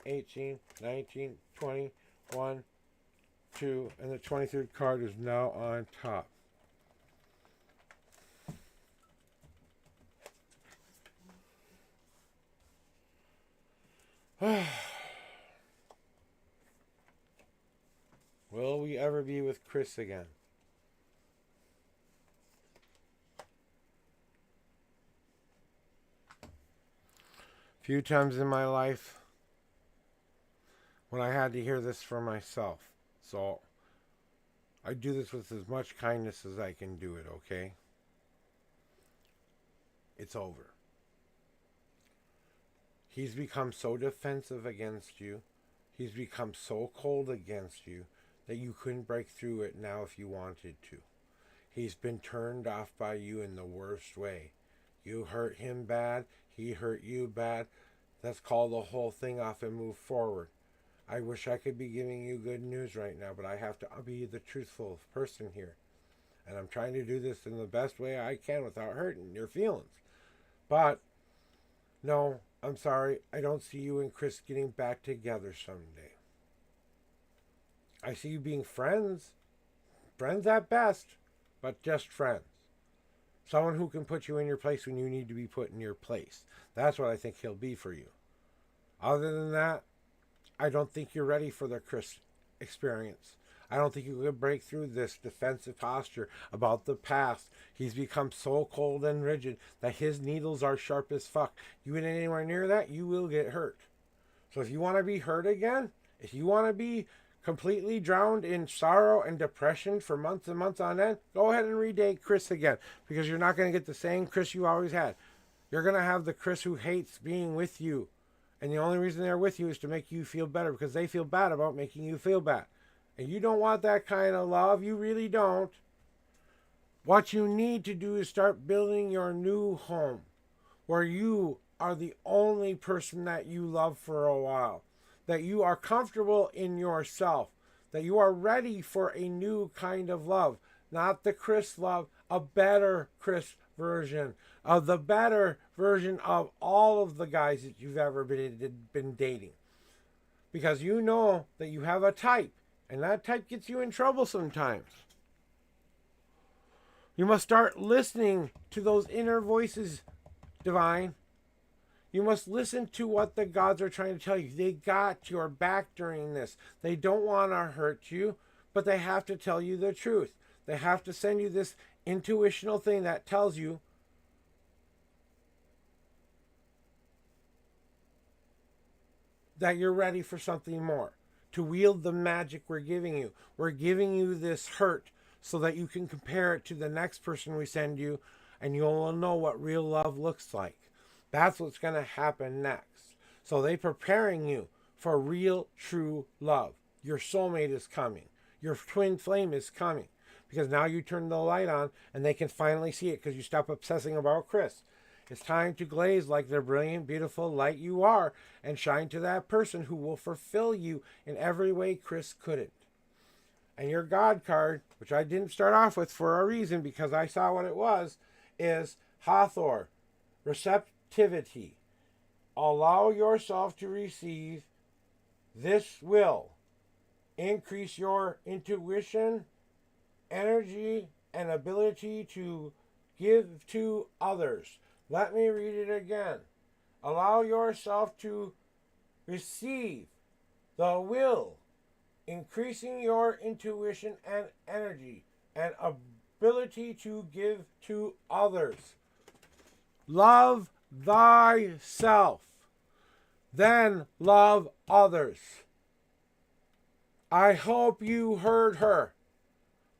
[SPEAKER 2] 18, 19, 20, 1, 2, and the 23rd card is now on top. Will we ever be with Chris again? A few times in my life when I had to hear this for myself. So I do this with as much kindness as I can do it, okay? It's over. He's become so defensive against you. He's become so cold against you that you couldn't break through it now if you wanted to. He's been turned off by you in the worst way. You hurt him bad. He hurt you bad. Let's call the whole thing off and move forward. I wish I could be giving you good news right now, but I have to be the truthful person here. And I'm trying to do this in the best way I can without hurting your feelings. But, no, I'm sorry. I don't see you and Chris getting back together someday. I see you being friends. Friends at best, but just friends. Someone who can put you in your place when you need to be put in your place. That's what I think he'll be for you. Other than that, I don't think you're ready for the Chris experience. I don't think you can break through this defensive posture about the past. He's become so cold and rigid that his needles are sharp as fuck. You get anywhere near that, you will get hurt. So if you want to be hurt again, if you want to be completely drowned in sorrow and depression for months and months on end, go ahead and redate Chris again, because you're not going to get the same Chris you always had. You're going to have the Chris who hates being with you. And the only reason they're with you is to make you feel better, because they feel bad about making you feel bad. And you don't want that kind of love. You really don't. What you need to do is start building your new home, where you are the only person that you love for a while. That you are comfortable in yourself. That you are ready for a new kind of love. Not the Chris love, a better Chris version. Of the better version of all of the guys that you've ever been dating. Because you know that you have a type. And that type gets you in trouble sometimes. You must start listening to those inner voices, Divine. You must listen to what the gods are trying to tell you. They got your back during this. They don't want to hurt you, but they have to tell you the truth. They have to send you this intuitional thing that tells you that you're ready for something more. To wield the magic we're giving you. We're giving you this hurt so that you can compare it to the next person we send you, and you'll know what real love looks like. That's what's going to happen next. So they're preparing you for real, true love. Your soulmate is coming. Your twin flame is coming. Because now you turn the light on and they can finally see it because you stop obsessing about Chris. It's time to glaze like the brilliant, beautiful light you are and shine to that person who will fulfill you in every way Chris couldn't. And your God card, which I didn't start off with for a reason because I saw what it was, is Hathor. Receptivity. Allow yourself to receive. This will increase your intuition, energy, and ability to give to others. Let me read it again. Allow yourself to receive the will, increasing your intuition and energy and ability to give to others. Love thyself, then love others. I hope you heard her.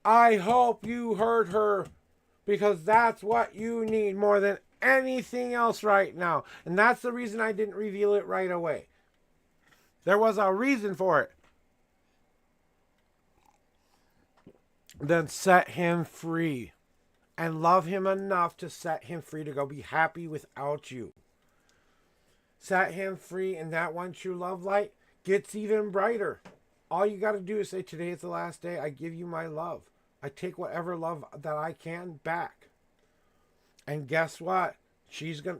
[SPEAKER 2] I hope you heard her, because that's what you need more than anything else right now. And that's the reason I didn't reveal it right away. There was a reason for it. Then set him free. And love him enough to set him free to go be happy without you. Set him free, and that one true love light gets even brighter. All you got to do is say, today is the last day. I give you my love. I take whatever love that I can back. And guess what?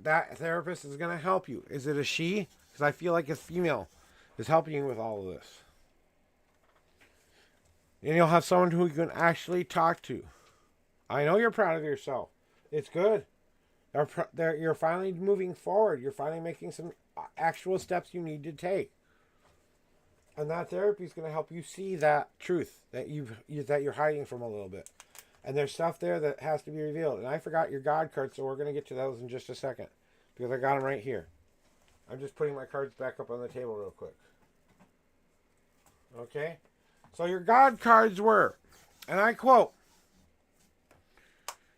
[SPEAKER 2] That therapist is gonna help you. Is it a she? Because I feel like a female is helping you with all of this. And you'll have someone who you can actually talk to. I know you're proud of yourself. It's good. You're finally moving forward. You're finally making some actual steps you need to take. And that therapy is going to help you see that truth that you're hiding from a little bit. And there's stuff there that has to be revealed. And I forgot your God cards, so we're going to get to those in just a second. Because I got them right here. I'm just putting my cards back up on the table real quick. Okay? So your God cards were, and I quote,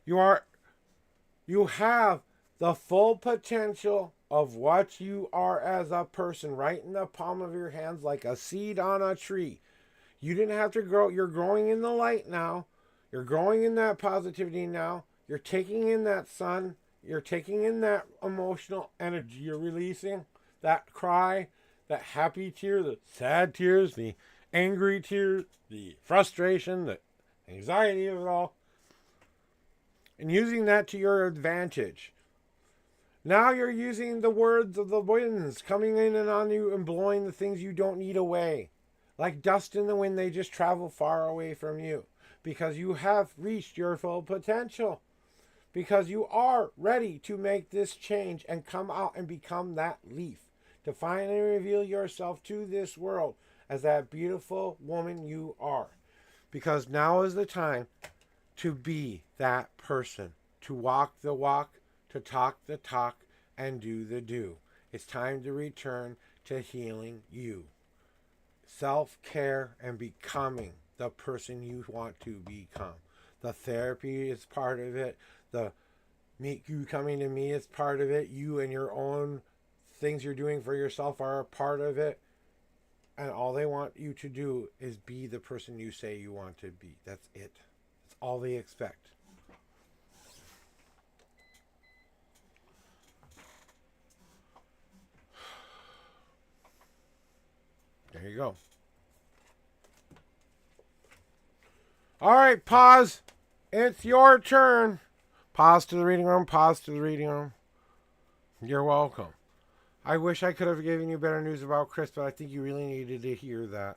[SPEAKER 2] You have the full potential of what you are as a person right in the palm of your hands like a seed on a tree. You didn't have to grow. You're growing in the light now. You're growing in that positivity now. You're taking in that sun. You're taking in that emotional energy. You're releasing that cry, that happy tear, the sad tears, the angry tears, the frustration, the anxiety of it all. And using that to your advantage. Now you're using the words of the winds coming in and on you and blowing the things you don't need away. Like dust in the wind, they just travel far away from you. Because you have reached your full potential. Because you are ready to make this change and come out and become that leaf. To finally reveal yourself to this world as that beautiful woman you are. Because now is the time to be that person. To walk the walk, to talk the talk, and do the do. It's time to return to healing you. Self-care and becoming the person you want to become. The therapy is part of it. You coming to me is part of it. You and your own things you're doing for yourself are a part of it. And all they want you to do is be the person you say you want to be. That's it. That's all they expect. There you go. All right, pause. It's your turn. Pause to the reading room. Pause to the reading room. You're welcome. I wish I could have given you better news about Chris, but I think you really needed to hear that.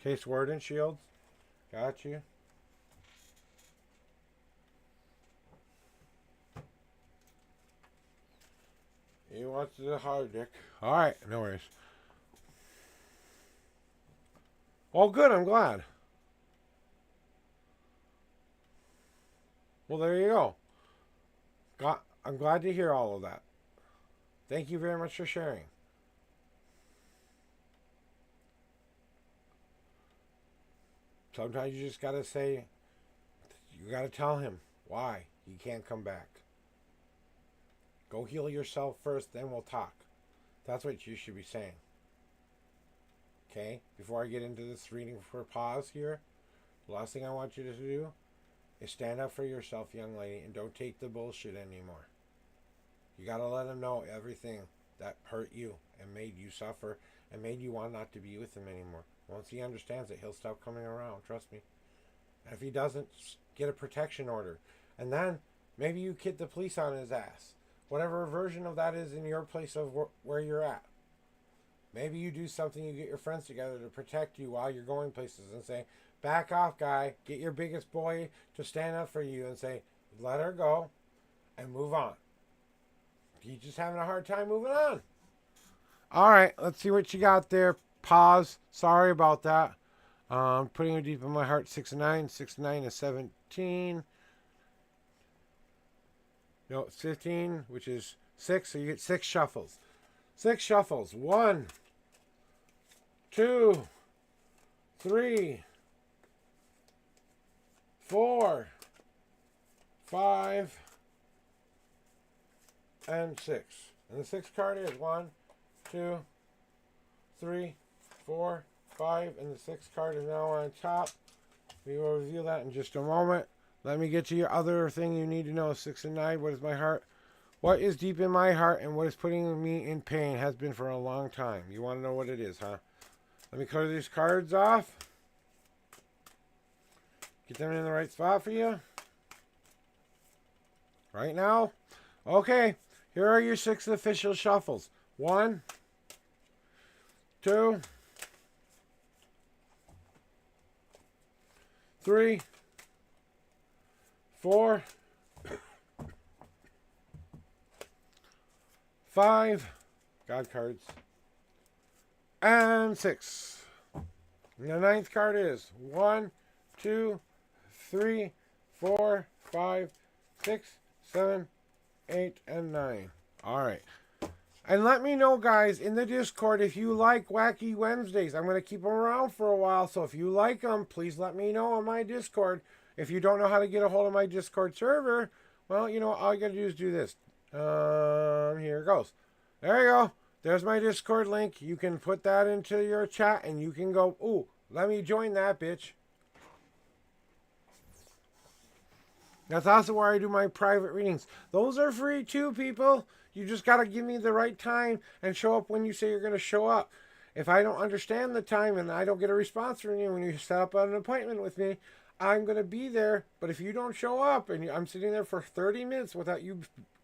[SPEAKER 2] Okay, Sword and Shields. Got you. He wants the hard dick. Alright, no worries. Well, good, I'm glad. Well, there you go. I'm glad to hear all of that. Thank you very much for sharing. Sometimes you just gotta say, you gotta tell him why he can't come back. Go heal yourself first, then we'll talk. That's what you should be saying. Okay? Before I get into this reading for pause here, the last thing I want you to do is stand up for yourself, young lady, and don't take the bullshit anymore. You gotta let him know everything that hurt you and made you suffer and made you want not to be with him anymore. Once he understands it, he'll stop coming around. Trust me. And if he doesn't, get a protection order. And then maybe you kid the police on his ass. Whatever version of that is in your place of where you're at. Maybe you do something, you get your friends together to protect you while you're going places and say, back off, guy. Get your biggest boy to stand up for you and say, let her go and move on. You're just having a hard time moving on. All right, let's see what you got there. Pause. Sorry about that. Putting you deep in my heart. 6 and 9. 6 and 9 is 17. No, it's 15, which is 6. So you get 6 shuffles. 6 shuffles. 1, 2, 3, 4, 5, and 6. And the 6th card is 1, 2, 3, 4, 5, and the 6th card is now on top. We will reveal that in just a moment. Let me get to your other thing you need to know. 6 and 9, what is my heart? What is deep in my heart and what is putting me in pain has been for a long time. You want to know what it is, huh? Let me clear these cards off. Get them in the right spot for you. Right now. Okay, here are your 6 official shuffles. 1, 2, 3, 4, 5, God cards, and 6. And the 9th card is 1, 2, 3, 4, 5, 6, 7, 8, and 9. All right. And let me know, guys, in the Discord if you like Wacky Wednesdays. I'm going to keep them around for a while, so if you like them, please let me know on my Discord. If you don't know how to get a hold of my Discord server, well, you know, all you got to do is do this. Here it goes. There you go. There's my Discord link. You can put that into your chat, and you can go, ooh, let me join that, bitch. That's also where I do my private readings. Those are free too, people. You just got to give me the right time and show up when you say you're going to show up. If I don't understand the time and I don't get a response from you when you set up an appointment with me, I'm going to be there. But if you don't show up and I'm sitting there for 30 minutes without you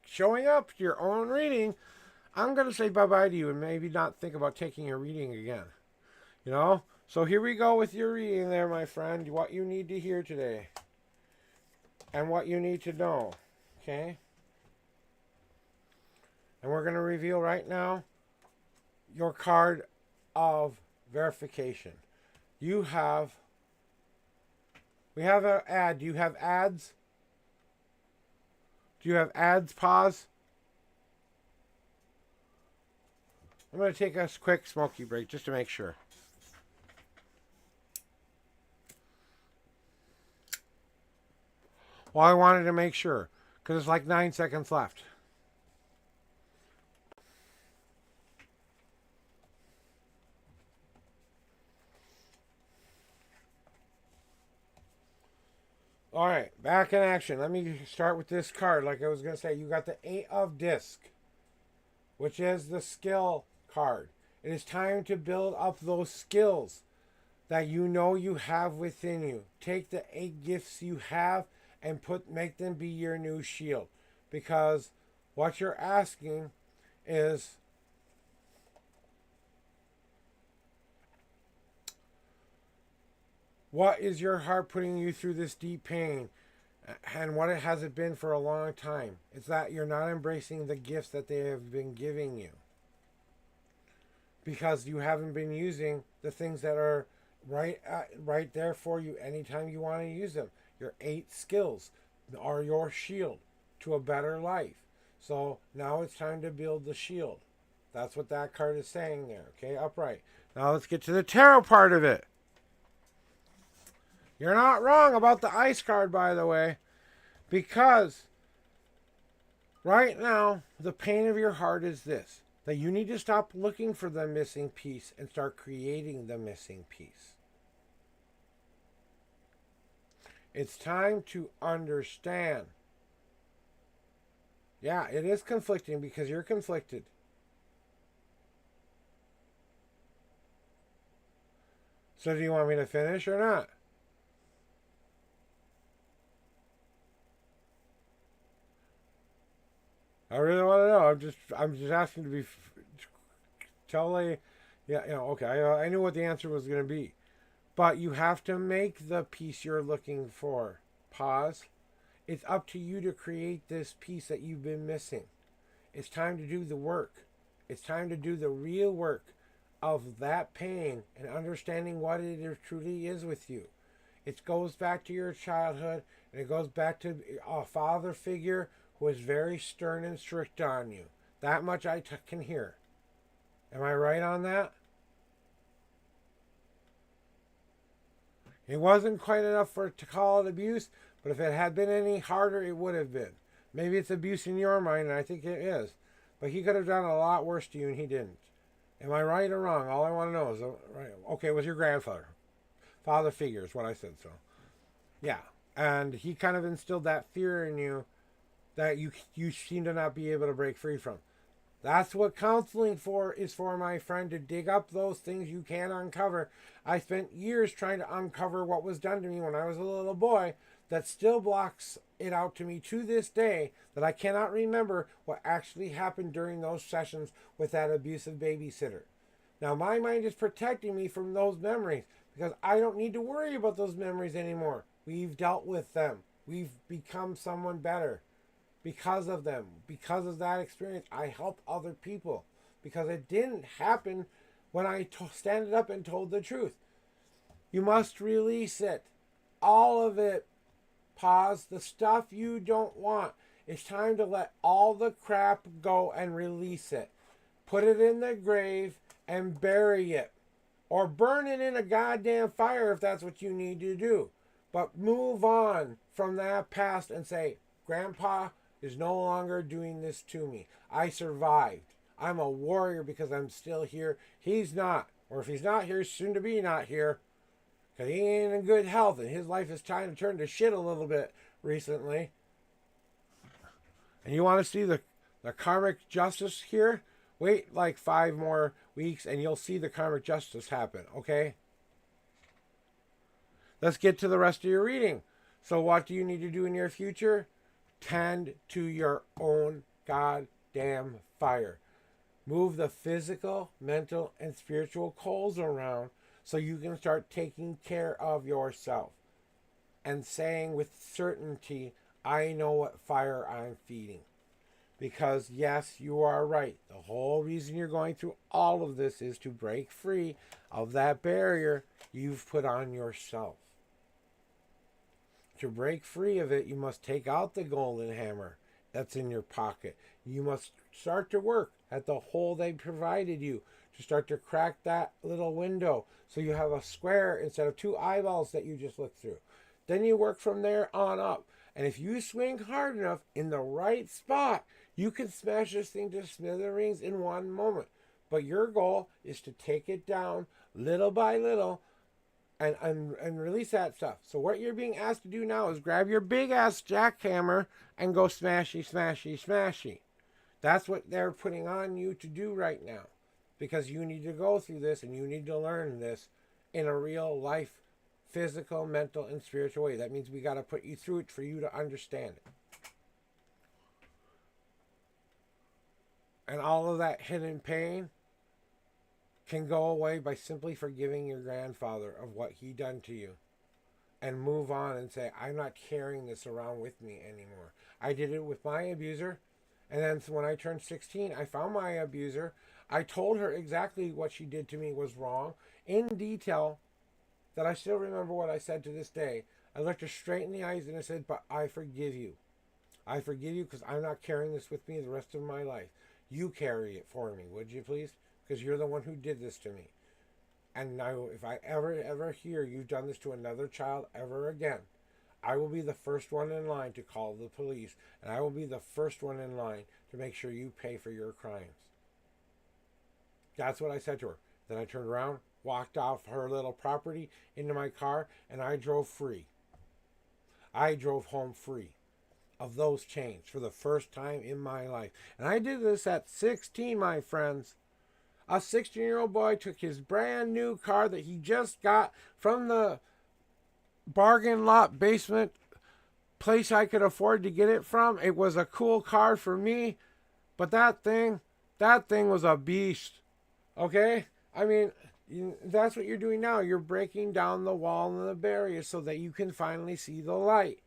[SPEAKER 2] showing up to your own reading, I'm going to say bye-bye to you and maybe not think about taking your reading again. You know? So here we go with your reading there, my friend. What you need to hear today. And what you need to know. Okay? And we're going to reveal right now your card of verification. You have... We have an ad. Do you have ads? Do you have ads? Pause. I'm going to take a quick smoky break just to make sure. Well, I wanted to make sure because it's like 9 seconds left. All right, back in action. Let me start with this card. Like I was going to say, you got the 8 of Disc, which is the skill card. It is time to build up those skills that you know you have within you. Take the 8 gifts you have and make them be your new shield. Because what you're asking is, what is your heart putting you through this deep pain? And what has it been for a long time? It's that you're not embracing the gifts that they have been giving you. Because you haven't been using the things that are right there for you anytime you want to use them. Your 8 skills are your shield to a better life. So now it's time to build the shield. That's what that card is saying there. Okay, upright. Now let's get to the tarot part of it. You're not wrong about the ice card, by the way. Because right now, the pain of your heart is this. That you need to stop looking for the missing piece and start creating the missing piece. It's time to understand. Yeah, it is conflicting because you're conflicted. So do you want me to finish or not? I really want to know. I'm just asking to be totally, yeah, you know, okay. I knew what the answer was going to be. But you have to make the piece you're looking for. Pause. It's up to you to create this piece that you've been missing. It's time to do the work. It's time to do the real work of that pain and understanding what it truly is with you. It goes back to your childhood, and it goes back to a father figure who was very stern and strict on you. That much I can hear. Am I right on that? It wasn't quite enough to call it abuse, but if it had been any harder, it would have been. Maybe it's abuse in your mind, and I think it is. But he could have done a lot worse to you, and he didn't. Am I right or wrong? All I want to know is, right? Okay, it was your grandfather. Father figure is what I said, so. Yeah. And he kind of instilled that fear in you that you seem to not be able to break free from. That's what counseling is for, my friend, to dig up those things you can't uncover. I spent years trying to uncover what was done to me when I was a little boy that still blocks it out to me to this day, that I cannot remember what actually happened during those sessions with that abusive babysitter. Now, my mind is protecting me from those memories because I don't need to worry about those memories anymore. We've dealt with them. We've become someone better. Because of them, because of that experience, I help other people. Because it didn't happen when I standed up and told the truth. You must release it. All of it. Pause. The stuff you don't want. It's time to let all the crap go and release it. Put it in the grave and bury it. Or burn it in a goddamn fire if that's what you need to do. But move on from that past and say, Grandpa is no longer doing this to me. I survived. I'm a warrior because I'm still here. He's not. Or if he's not here, soon to be not here. Because he ain't in good health and his life is trying to turn to shit a little bit recently. And you want to see the karmic justice here? Wait like 5 more weeks and you'll see the karmic justice happen, okay? Let's get to the rest of your reading. So what do you need to do in your future? Tend to your own goddamn fire. Move the physical, mental, and spiritual coals around so you can start taking care of yourself. And saying with certainty, I know what fire I'm feeding. Because yes, you are right. The whole reason you're going through all of this is to break free of that barrier you've put on yourself. To break free of it, you must take out the golden hammer that's in your pocket. You must start to work at the hole they provided you to start to crack that little window so you have a square instead of 2 eyeballs that you just looked through. Then you work from there on up. And if you swing hard enough in the right spot, you can smash this thing to smithereens in 1 moment. But your goal is to take it down little by little and release that stuff. So what you're being asked to do now is grab your big ass jackhammer and go smashy, smashy, smashy. That's what they're putting on you to do right now. Because you need to go through this and you need to learn this in a real life, physical, mental, and spiritual way. That means we got to put you through it for you to understand it. And all of that hidden pain can go away by simply forgiving your grandfather of what he done to you and move on and say, I'm not carrying this around with me anymore. I did it with my abuser, and then when I turned 16, I found my abuser. I told her exactly what she did to me was wrong in detail, that I still remember what I said to this day. I looked her straight in the eyes and I said, but I forgive you. I forgive you because I'm not carrying this with me the rest of my life. You carry it for me, would you please? Because you're the one who did this to me. And now if I ever hear you've done this to another child ever again, I will be the first one in line to call the police. And I will be the first one in line to make sure you pay for your crimes. That's what I said to her. Then I turned around, walked off her little property into my car, and I drove free. I drove home free of those chains for the first time in my life. And I did this at 16, my friends. A 16-year-old boy took his brand new car that he just got from the bargain lot basement place I could afford to get it from. It was a cool car for me, but that thing was a beast. Okay? I mean, that's what you're doing now. You're breaking down the wall and the barrier so that you can finally see the light.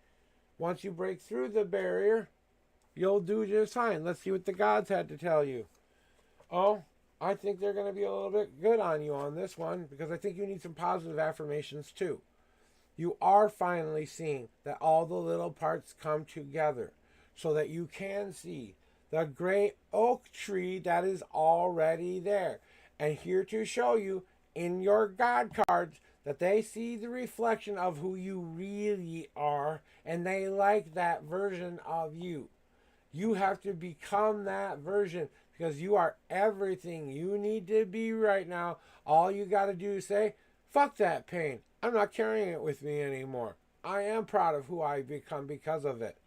[SPEAKER 2] Once you break through the barrier, you'll do just fine. Let's see what the gods had to tell you. Oh, I think they're going to be a little bit good on you on this one because I think you need some positive affirmations too. You are finally seeing that all the little parts come together so that you can see the great oak tree that is already there. And here to show you in your God cards that they see the reflection of who you really are and they like that version of you. You have to become that version because you are everything you need to be right now. All you got to do is say, fuck that pain. I'm not carrying it with me anymore. I am proud of who I become because of it.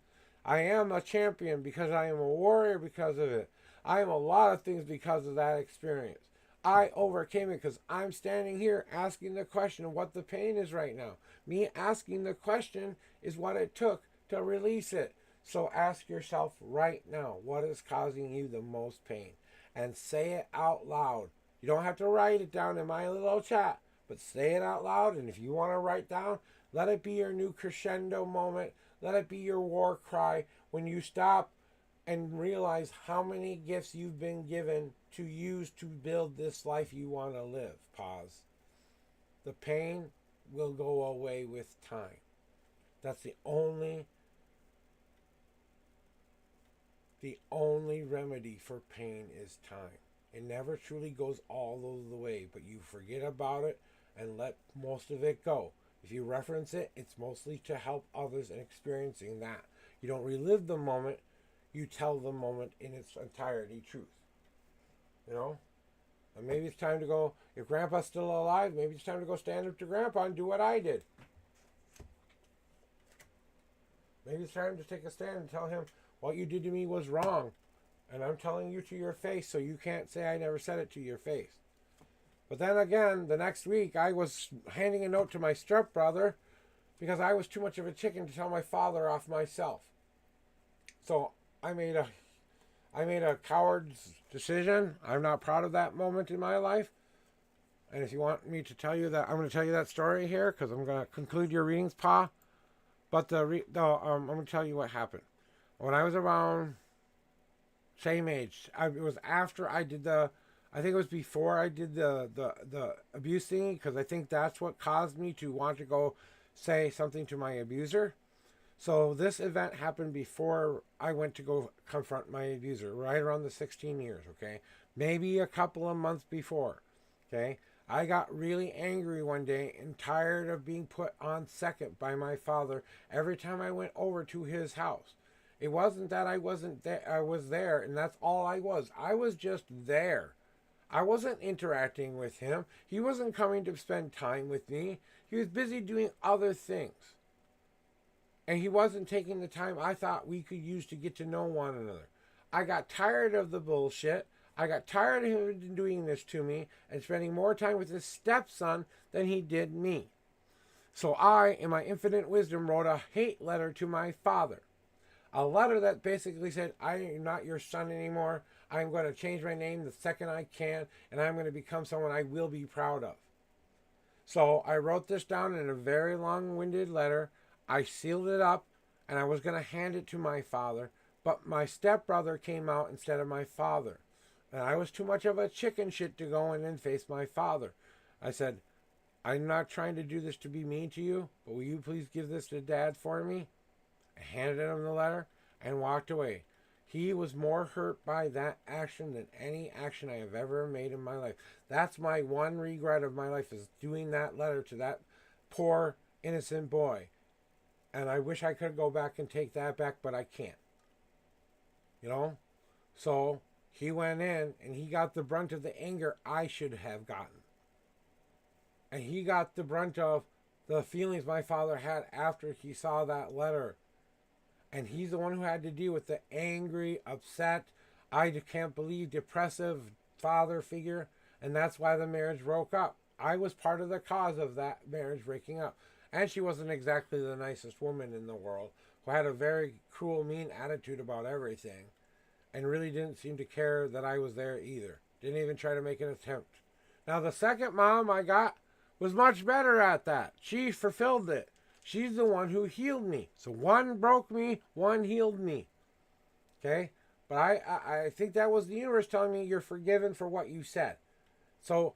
[SPEAKER 2] I am a champion because I am a warrior because of it. I am a lot of things because of that experience. I overcame it because I'm standing here asking the question of what the pain is right now. Me asking the question is what it took to release it. So ask yourself right now, what is causing you the most pain? And say it out loud. You don't have to write it down in my little chat, but say it out loud. And if you want to write down, let it be your new crescendo moment. Let it be your war cry when you stop and realize how many gifts you've been given to use to build this life you want to live. Pause. The pain will go away with time. That's the only remedy for pain is time. It never truly goes all the way, but you forget about it and let most of it go. If you reference it, it's mostly to help others in experiencing that. You don't relive the moment, you tell the moment in its entirety truth. You know? And maybe it's time to go, if Grandpa's still alive, maybe it's time to go stand up to Grandpa and do what I did. Maybe it's time to take a stand and tell him, what you did to me was wrong. And I'm telling you to your face, so you can't say I never said it to your face. But then again, the next week, I was handing a note to my stepbrother because I was too much of a chicken to tell my father off myself. So I made a coward's decision. I'm not proud of that moment in my life. And if you want me to tell you that, I'm going to tell you that story here because I'm going to conclude your readings, Pa. But I'm going to tell you what happened. When I was around same age, it was after I did I think it was before I did the abuse thing because I think that's what caused me to want to go say something to my abuser. So this event happened before I went to go confront my abuser, right around the 16 years, okay? Maybe a couple of months before, okay? I got really angry one day and tired of being put on second by my father every time I went over to his house. It wasn't that I wasn't there, I was there, and that's all I was. I was just there. I wasn't interacting with him. He wasn't coming to spend time with me. He was busy doing other things. And he wasn't taking the time I thought we could use to get to know one another. I got tired of the bullshit. I got tired of him doing this to me and spending more time with his stepson than he did me. So I, in my infinite wisdom, wrote a hate letter to my father. A letter that basically said, I am not your son anymore. I'm going to change my name the second I can, and I'm going to become someone I will be proud of. So I wrote this down in a very long-winded letter. I sealed it up, and I was going to hand it to my father, but my stepbrother came out instead of my father. And I was too much of a chicken shit to go in and face my father. I said, I'm not trying to do this to be mean to you, but will you please give this to Dad for me? I handed him the letter and walked away. He was more hurt by that action than any action I have ever made in my life. That's my one regret of my life, is doing that letter to that poor, innocent boy. And I wish I could go back and take that back, but I can't. You know? So he went in and he got the brunt of the anger I should have gotten. And he got the brunt of the feelings my father had after he saw that letter. And he's the one who had to deal with the angry, upset, I can't believe, depressive father figure. And that's why the marriage broke up. I was part of the cause of that marriage breaking up. And she wasn't exactly the nicest woman in the world, who had a very cruel, mean attitude about everything. And really didn't seem to care that I was there either. Didn't even try to make an attempt. Now the second mom I got was much better at that. She fulfilled it. She's the one who healed me. So one broke me, one healed me. Okay? But I think that was the universe telling me you're forgiven for what you said. So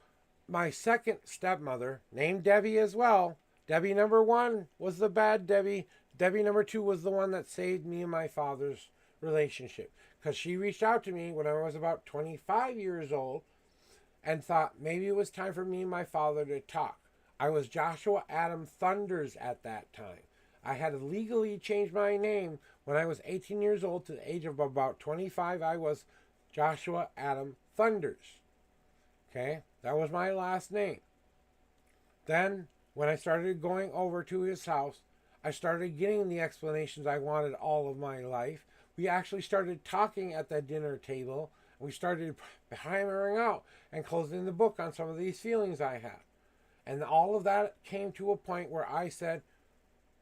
[SPEAKER 2] my second stepmother, named Debbie as well, Debbie number 1 was the bad Debbie. Debbie number 2 was the one that saved me and my father's relationship. Because she reached out to me when I was about 25 years old and thought maybe it was time for me and my father to talk. I was Joshua Adam Thunders at that time. I had legally changed my name when I was 18 years old to the age of about 25. I was Joshua Adam Thunders. Okay, that was my last name. Then, when I started going over to his house, I started getting the explanations I wanted all of my life. We actually started talking at the dinner table. We started hammering out and closing the book on some of these feelings I had. And all of that came to a point where I said,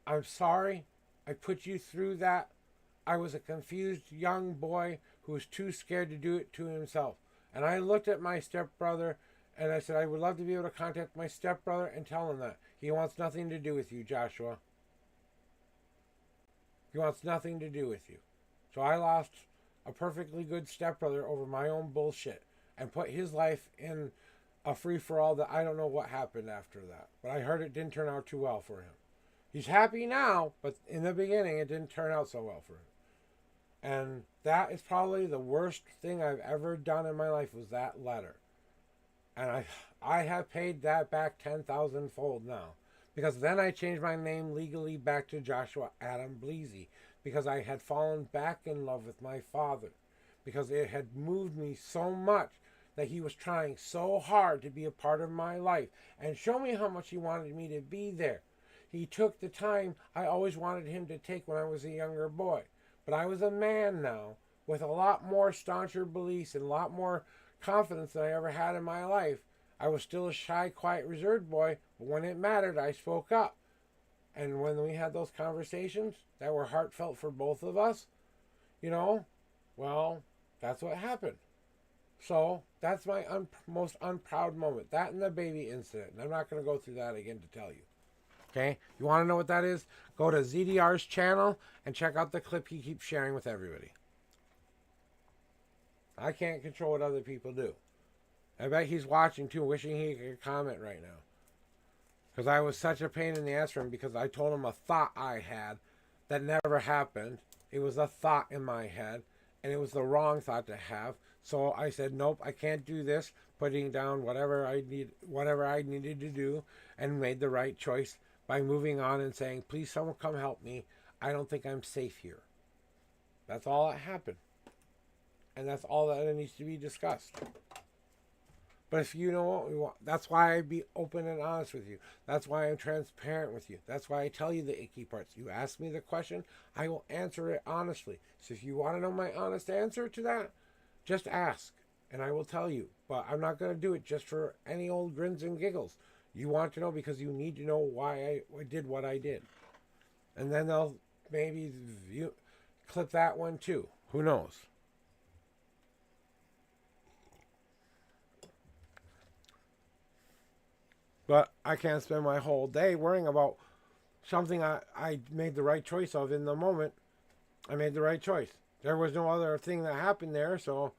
[SPEAKER 2] I'm sorry, I put you through that. I was a confused young boy who was too scared to do it to himself. And I looked at my stepbrother and I said, I would love to be able to contact my stepbrother and tell him that. He wants nothing to do with you, Joshua. He wants nothing to do with you. So I lost a perfectly good stepbrother over my own bullshit and put his life in a free-for-all that I don't know what happened after that. But I heard it didn't turn out too well for him. He's happy now, but in the beginning it didn't turn out so well for him. And that is probably the worst thing I've ever done in my life was that letter. And I have paid that back 10,000 fold now. Because then I changed my name legally back to Joshua Adam Bleasy. Because I had fallen back in love with my father. Because it had moved me so much that he was trying so hard to be a part of my life. And show me how much he wanted me to be there. He took the time I always wanted him to take when I was a younger boy. But I was a man now with a lot more stauncher beliefs and a lot more confidence than I ever had in my life. I was still a shy, quiet, reserved boy, but when it mattered, I spoke up. And when we had those conversations that were heartfelt for both of us, well, that's what happened. So that's my most unproud moment. That and the baby incident. And I'm not going to go through that again to tell you. Okay? You want to know what that is? Go to ZDR's channel and check out the clip he keeps sharing with everybody. I can't control what other people do. I bet he's watching too, wishing he could comment right now. Because I was such a pain in the ass for him because I told him a thought I had that never happened. It was a thought in my head, and it was the wrong thought to have. So I said, nope, I can't do this, putting down whatever I needed to do, and made the right choice by moving on and saying, please someone come help me. I don't think I'm safe here. That's all that happened. And that's all that needs to be discussed. But if you know what we want, that's why I be open and honest with you. That's why I'm transparent with you. That's why I tell you the icky parts. You ask me the question, I will answer it honestly. So if you want to know my honest answer to that, just ask, and I will tell you. But I'm not going to do it just for any old grins and giggles. You want to know because you need to know why I did what I did. And then they'll maybe clip that one too. Who knows? But I can't spend my whole day worrying about something I made the right choice of in the moment. I made the right choice. There was no other thing that happened there, so,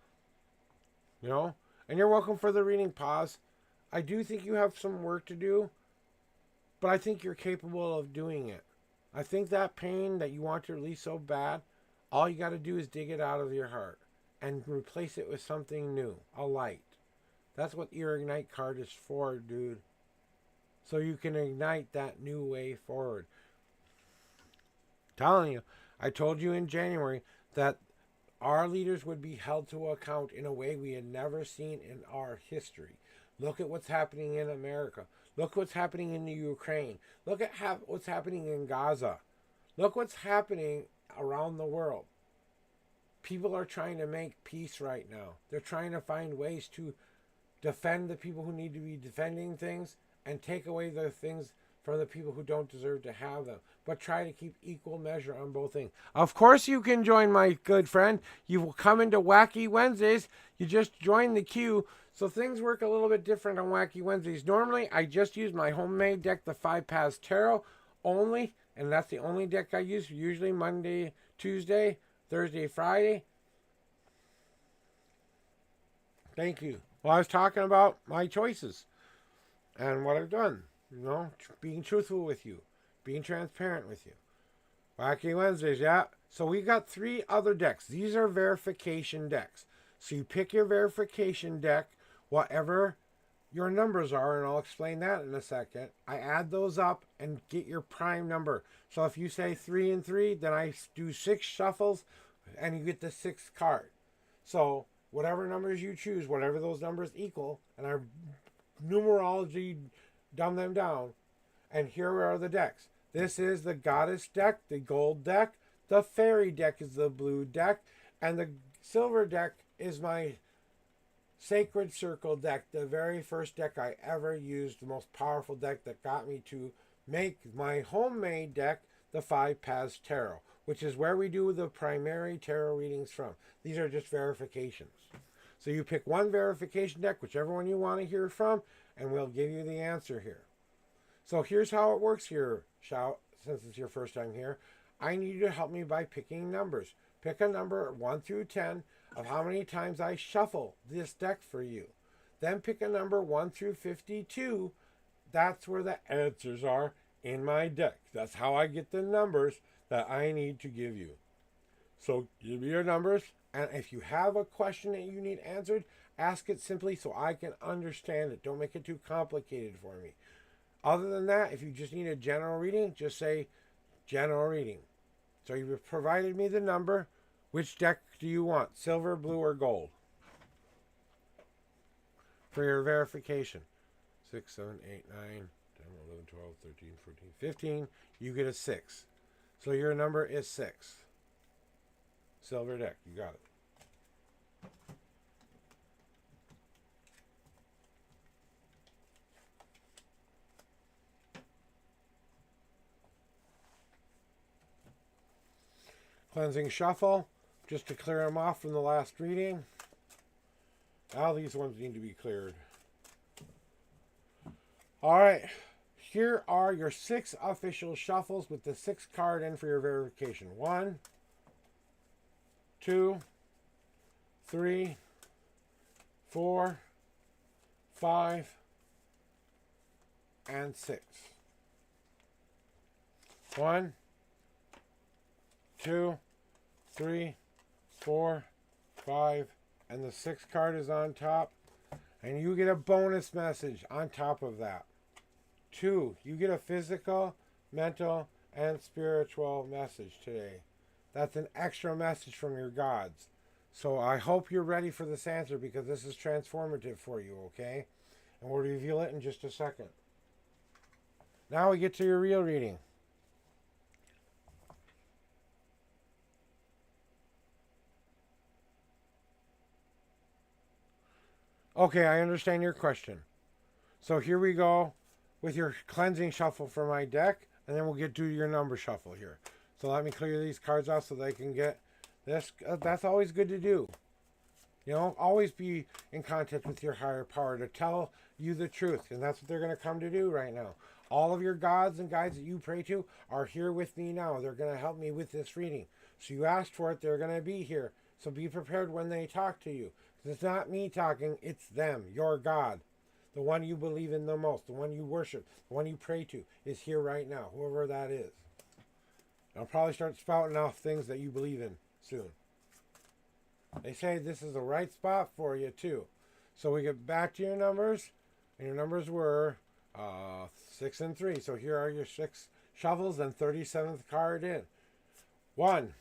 [SPEAKER 2] And you're welcome for the reading pause. I do think you have some work to do, but I think you're capable of doing it. I think that pain that you want to release so bad, all you got to do is dig it out of your heart and replace it with something new, a light. That's what your Ignite card is for, dude. So you can ignite that new way forward. Telling you, I told you in January that our leaders would be held to account in a way we had never seen in our history. Look at what's happening in America. Look what's happening in the Ukraine. Look at what's happening in Gaza. Look what's happening around the world. People are trying to make peace right now. They're trying to find ways to defend the people who need to be defending things and take away the things from the people who don't deserve to have them. But try to keep equal measure on both things. Of course you can join, my good friend. You will come into Wacky Wednesdays. You just join the queue. So things work a little bit different on Wacky Wednesdays. Normally, I just use my homemade deck, the 5 Paths Tarot, only, and that's the only deck I use. Usually Monday, Tuesday, Thursday, Friday. Thank you. Well, I was talking about my choices and what I've done. You know, being truthful with you, being transparent with you. Wacky Wednesdays, yeah. So we got 3 other decks. These are verification decks. So you pick your verification deck, whatever your numbers are, and I'll explain that in a second. I add those up and get your prime number. So if you say 3 and 3, then I do 6 shuffles and you get the 6th card. So whatever numbers you choose, whatever those numbers equal, and our numerology dumb them down, and here are the decks. This is the Goddess deck, the gold deck. The Fairy deck is the blue deck. And the silver deck is my Sacred Circle deck, the very first deck I ever used, the most powerful deck that got me to make my homemade deck, the 5 Paths Tarot, which is where we do the primary tarot readings from. These are just verifications. So you pick one verification deck, whichever one you want to hear from, and we'll give you the answer here. So here's how it works here, Shout, since it's your first time here. I need you to help me by picking numbers. Pick a number 1 through 10 of how many times I shuffle this deck for you. Then pick a number 1 through 52. That's where the answers are in my deck. That's how I get the numbers that I need to give you. So give me your numbers, and if you have a question that you need answered, ask it simply so I can understand it. Don't make it too complicated for me. Other than that, if you just need a general reading, just say general reading. So you've provided me the number. Which deck do you want? Silver, blue, or gold? For your verification. 6, 7, 8, 9, 10, 11, 12, 13, 14, 15. You get a 6. So your number is 6. Silver deck. You got it. Cleansing shuffle, just to clear them off from the last reading. Now these ones need to be cleared. All right, here are your 6 official shuffles with the 6th card in for your verification. 1, 2, 3, 4, 5, and 6. 1, 2, 3, 4, 5, and the 6th card is on top. And you get a bonus message on top of that. 2, you get a physical, mental, and spiritual message today. That's an extra message from your gods. So I hope you're ready for this answer because this is transformative for you, okay? And we'll reveal it in just a second. Now we get to your real reading. Okay, I understand your question. So here we go with your cleansing shuffle for my deck, and then we'll get to your number shuffle here. So let me clear these cards off so they can get this. That's always good to do. You know, always be in contact with your higher power to tell you the truth, and that's what they're going to come to do right now. All of your gods and guides that you pray to are here with me now. They're going to help me with this reading. So you asked for it, they're going to be here. So be prepared when they talk to you. It's not me talking, it's them, your God. The one you believe in the most, the one you worship, the one you pray to is here right now, whoever that is. I'll probably start spouting off things that you believe in soon. They say this is the right spot for you too. So we get back to your numbers, and your numbers were 6 and 3. So here are your 6 shuffles and 37th card in. 1,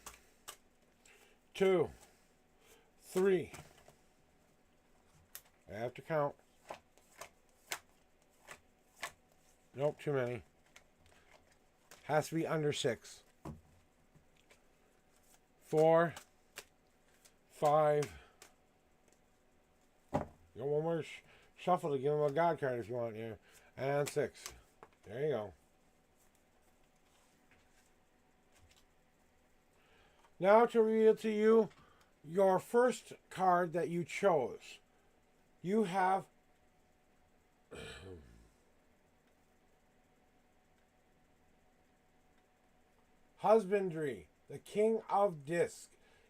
[SPEAKER 2] 2, 3. I have to count. Nope, too many. Has to be under 6. 4, 5. You got one more shuffle to give him a God card if you want here. And 6. There you go. Now to reveal to you your first card that you chose. You have husbandry, the king of disc.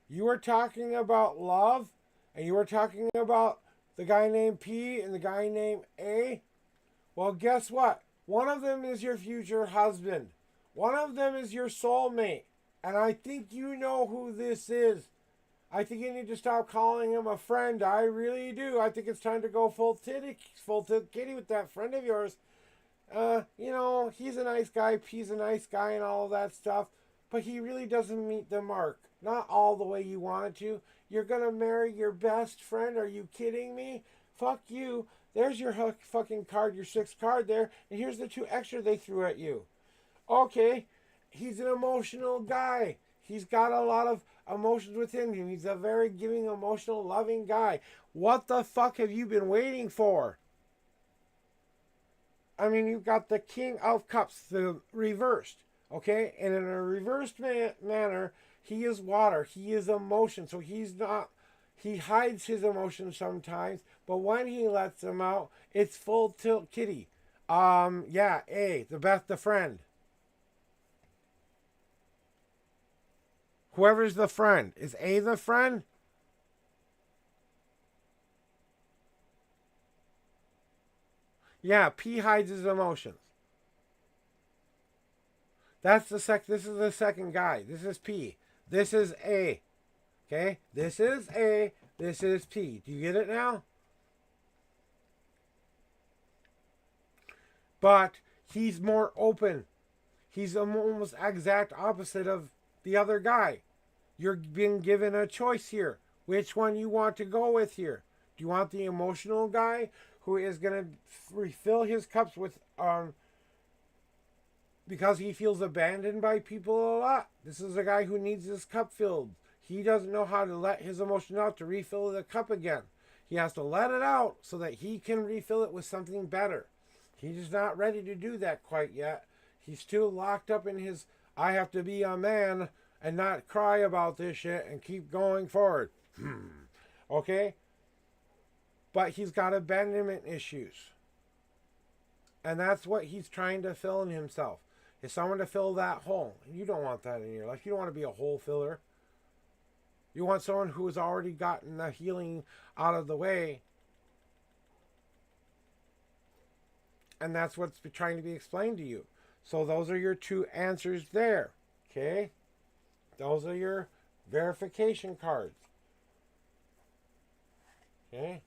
[SPEAKER 2] You were talking about love, and you were talking about the guy named P and the guy named A. Well, guess what? One of them is your future husband. One of them is your soulmate. And I think you know who this is. I think you need to stop calling him a friend. I really do. I think it's time to go full tilt kitty with that friend of yours. He's a nice guy, P's a nice guy and all of that stuff. But he really doesn't meet the mark. Not all the way you wanted to. You're going to marry your best friend? Are you kidding me? Fuck you. There's your fucking card, your sixth card there. And here's the 2 extra they threw at you. Okay, he's an emotional guy. He's got a lot of emotions within him. He's a very giving, emotional, loving guy. What the fuck have you been waiting for? I mean, you've got the King of Cups, the reversed. Okay, and in a reversed manner, he is water. He is emotion. So he's not. He hides his emotions sometimes, but when he lets them out, it's full tilt kitty. A, the friend. Whoever's the friend. Is A the friend? Yeah, P hides his emotions. This is the second guy. This is P. This is A. Okay? This is A. This is P. Do you get it now? But he's more open. He's almost exact opposite of the other guy. You're being given a choice here. Which one you want to go with here? Do you want the emotional guy who is going to refill his cups with because he feels abandoned by people a lot? This is a guy who needs his cup filled. He doesn't know how to let his emotion out to refill the cup again. He has to let it out so that he can refill it with something better. He's not ready to do that quite yet. He's still locked up in his, I have to be a man and not cry about this shit and keep going forward. Okay? But he's got abandonment issues. And that's what he's trying to fill in himself. Is someone to fill that hole. And you don't want that in your life. You don't want to be a hole filler. You want someone who has already gotten the healing out of the way. And that's what's trying to be explained to you. So those are your 2 answers there. Okay? Those are your verification cards. Okay?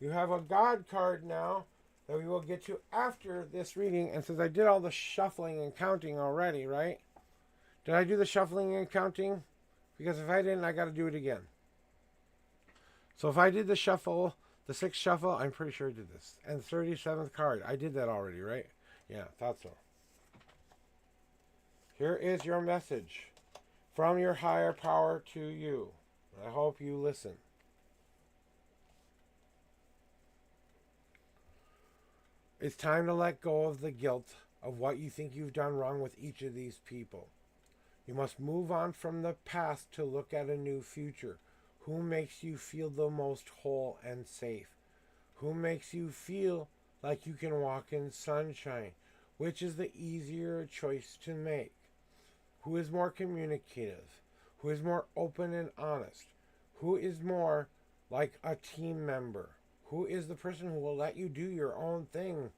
[SPEAKER 2] You have a God card now that we will get to after this reading. And since I did all the shuffling and counting already, right? Did I do the shuffling and counting? Because if I didn't, I got to do it again. So if I did the shuffle, the 6th shuffle, I'm pretty sure I did this. And 37th card, I did that already, right? Yeah, thought so. Here is your message from your higher power to you. I hope you listen. It's time to let go of the guilt of what you think you've done wrong with each of these people. You must move on from the past to look at a new future. Who makes you feel the most whole and safe? Who makes you feel like you can walk in sunshine? Which is the easier choice to make? Who is more communicative? Who is more open and honest? Who is more like a team member? Who is the person who will let you do your own thing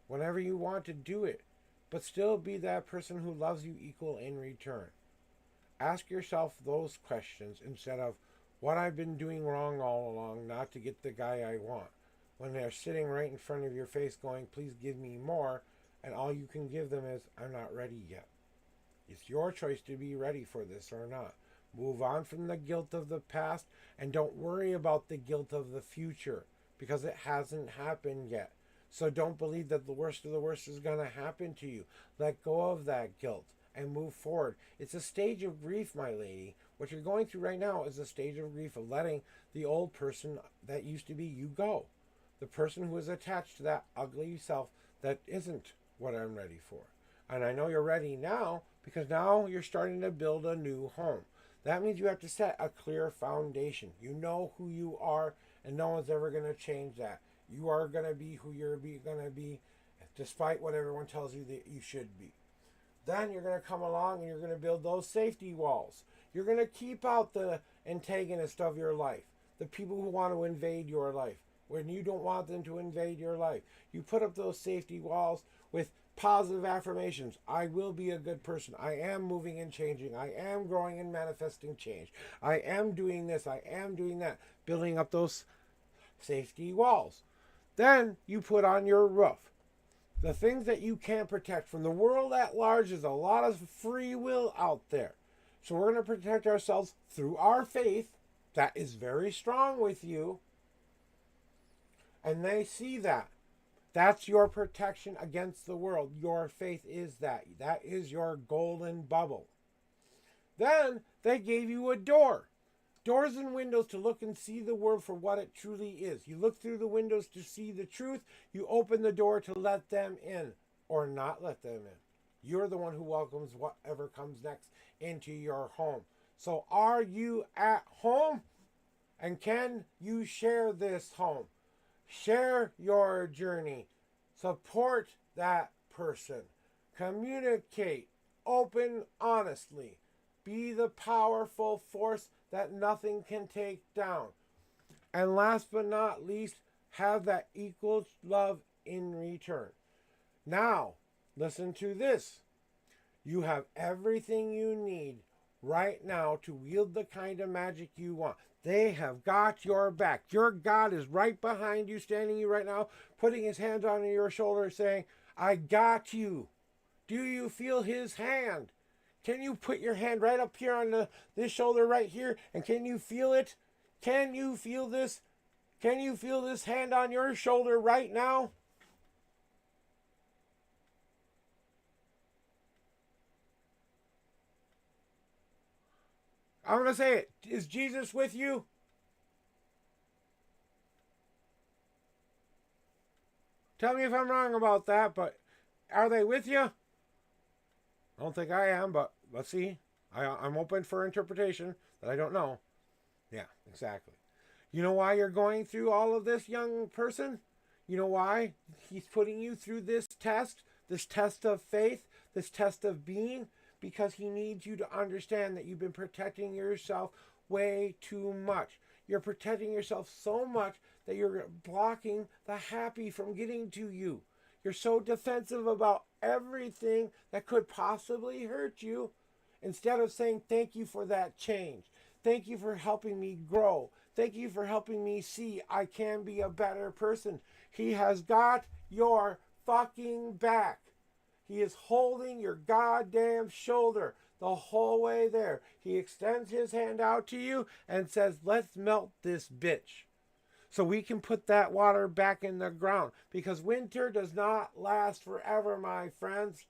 [SPEAKER 2] whenever you want to do it, but still be that person who loves you equal in return? Ask yourself those questions instead of what I've been doing wrong all along not to get the guy I want, when they're sitting right in front of your face going, please give me more, and all you can give them is, I'm not ready yet. It's your choice to be ready for this or not. Move on from the guilt of the past and don't worry about the guilt of the future because it hasn't happened yet. So don't believe that the worst of the worst is going to happen to you. Let go of that guilt and move forward. It's a stage of grief, my lady. What you're going through right now is a stage of grief of letting the old person that used to be you go. The person who is attached to that ugly self that isn't what I'm ready for. And I know you're ready now because now you're starting to build a new home. That means you have to set a clear foundation. You know who you are and no one's ever going to change that. You are going to be who you're going to be despite what everyone tells you that you should be. Then you're going to come along and you're going to build those safety walls. You're going to keep out the antagonist of your life, the people who want to invade your life when you don't want them to invade your life. You put up those safety walls with positive affirmations. I will be a good person. I am moving and changing. I am growing and manifesting change. I am doing this. I am doing that. Building up those safety walls. Then you put on your roof. The things that you can't protect from the world at large. Is a lot of free will out there. So we're going to protect ourselves through our faith. That is very strong with you. And they see that. That's your protection against the world. Your faith is that. That is your golden bubble. Then they gave you a door. Doors and windows to look and see the world for what it truly is. You look through the windows to see the truth. You open the door to let them in or not let them in. You're the one who welcomes whatever comes next into your home. So are you at home? And can you share this home? Share your journey. Support that person. Communicate. Open honestly. Be the powerful force that nothing can take down. And last but not least, have that equal love in return. Now, listen to this. You have everything you need right now to wield the kind of magic you want. They have got your back. Your God is right behind you, standing you right now, putting his hands on your shoulder, saying, I got you. Do you feel his hand? Can you put your hand right up here on this shoulder right here? And can you feel it? Can you feel this? Can you feel this hand on your shoulder right now? I'm going to say it. Is Jesus with you? Tell me if I'm wrong about that, but are they with you? I don't think I am, but let's see. I'm open for interpretation that I don't know. Yeah, exactly. You know why you're going through all of this, young person? You know why he's putting you through this test of faith, this test of being? Because he needs you to understand that you've been protecting yourself way too much. You're protecting yourself so much that you're blocking the happy from getting to you. You're so defensive about everything that could possibly hurt you instead of saying thank you for that change. Thank you for helping me grow. Thank you for helping me see I can be a better person. He has got your fucking back. He is holding your goddamn shoulder the whole way there. He extends his hand out to you and says, let's melt this bitch. So we can put that water back in the ground. Because winter does not last forever, my friends.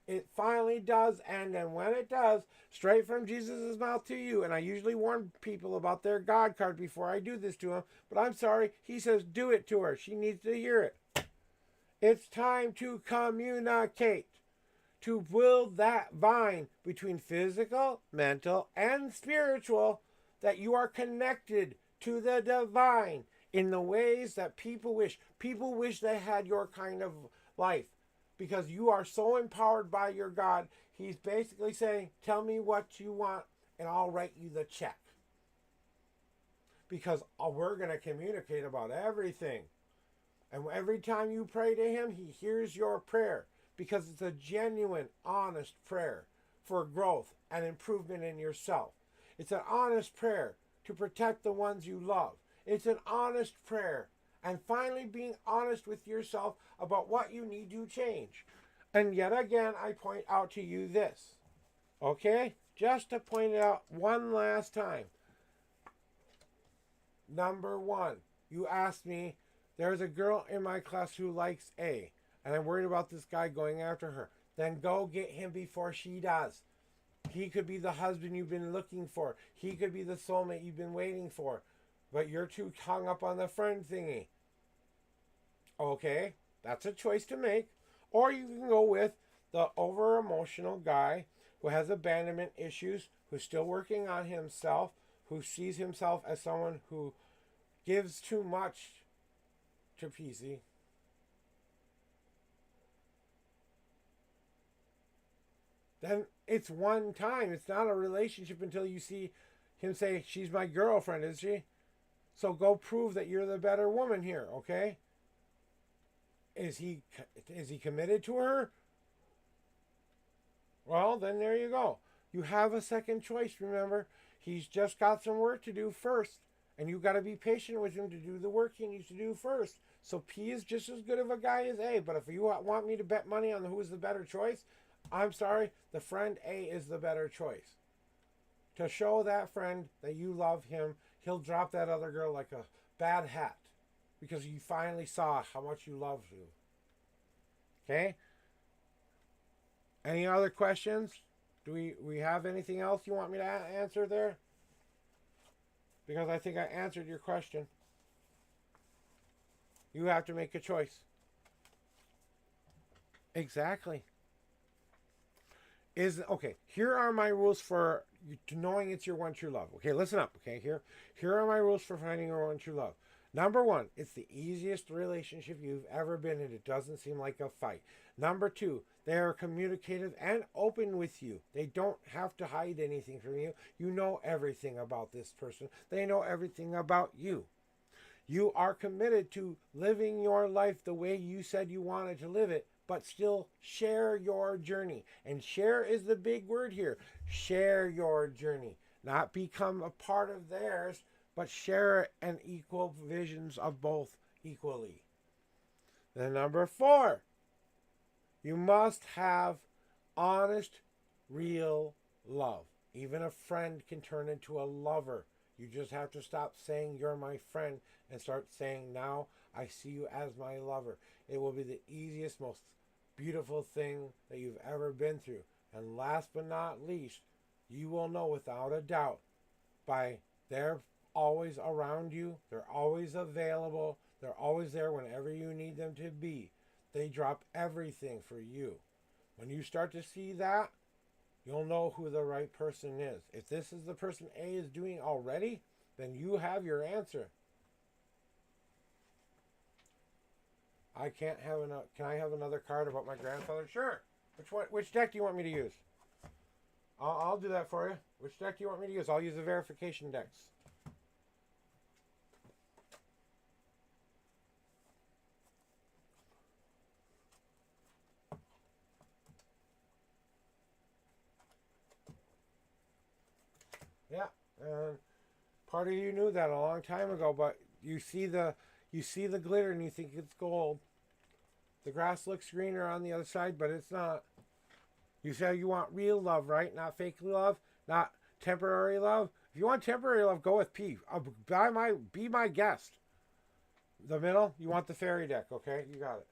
[SPEAKER 2] It finally does, and then when it does, straight from Jesus' mouth to you, and I usually warn people about their God card before I do this to them, but I'm sorry, he says do it to her. She needs to hear it. It's time to communicate, to build that vine between physical, mental, and spiritual, that you are connected to the divine in the ways that people wish. People wish they had your kind of life because you are so empowered by your God. He's basically saying, tell me what you want and I'll write you the check. Because we're going to communicate about everything. And every time you pray to him, he hears your prayer because it's a genuine, honest prayer for growth and improvement in yourself. It's an honest prayer to protect the ones you love. It's an honest prayer. And finally being honest with yourself about what you need to change. And yet again, I point out to you this. Okay? Just to point it out one last time. Number one, you asked me, there's a girl in my class who likes A, and I'm worried about this guy going after her. Then go get him before she does. He could be the husband you've been looking for. He could be the soulmate you've been waiting for. But you're too hung up on the friend thingy. Okay, that's a choice to make. Or you can go with the over-emotional guy who has abandonment issues, who's still working on himself, who sees himself as someone who gives too much to PC. then it's one time. It's not a relationship until you see him say, she's my girlfriend, is she? So go prove that you're the better woman here, okay? Is he committed to her? Well, then there you go. You have a second choice, remember. He's just got some work to do first. And you got to be patient with him to do the work he needs to do first. So P is just as good of a guy as A. But if you want me to bet money on who's the better choice, I'm sorry, the friend A is the better choice. To show that friend that you love him, he'll drop that other girl like a bad hat. Because you finally saw how much you love you. Okay? Any other questions? Do we have anything else you want me to answer there? Because I think I answered your question. You have to make a choice. Exactly. Okay, here are my rules for knowing it's your one true love. Okay, listen up. Okay, here are my rules for finding your one true love. Number one, it's the easiest relationship you've ever been in. It doesn't seem like a fight. Number two, they are communicative and open with you. They don't have to hide anything from you. You know everything about this person. They know everything about you. You are committed to living your life the way you said you wanted to live it, but still share your journey. And share is the big word here. Share your journey. Not become a part of theirs, but share an equal visions of both equally. Then number four, you must have honest, real love. Even a friend can turn into a lover. You just have to stop saying you're my friend and start saying now I see you as my lover. It will be the easiest, most beautiful thing that you've ever been through. And last but not least, you will know without a doubt by they're always around you, they're always available, they're always there whenever you need them to be. They drop everything for you. When you start to see that, you'll know who the right person is. If this is the person A is doing already, then you have your answer. Can I have another card about my grandfather? Sure. Which deck do you want me to use? I'll do that for you. Which deck do you want me to use? I'll use the verification decks. Yeah, and part of you knew that a long time ago, but you see the glitter and you think it's gold. The grass looks greener on the other side, but it's not. You say you want real love, right? Not fake love, not temporary love. If you want temporary love, go with P. Be my guest. The middle, you want the fairy deck, okay? You got it.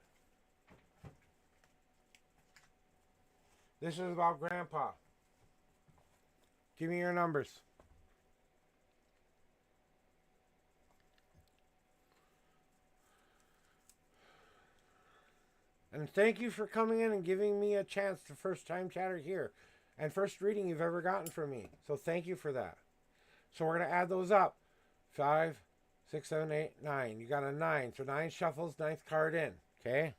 [SPEAKER 2] This is about Grandpa. Give me your numbers. And thank you for coming in and giving me a chance to first time chatter here. And first reading you've ever gotten from me. So thank you for that. So we're going to add those up. 5, 6, 7, 8, 9. You got a 9. So 9 shuffles, 9th card in. Okay?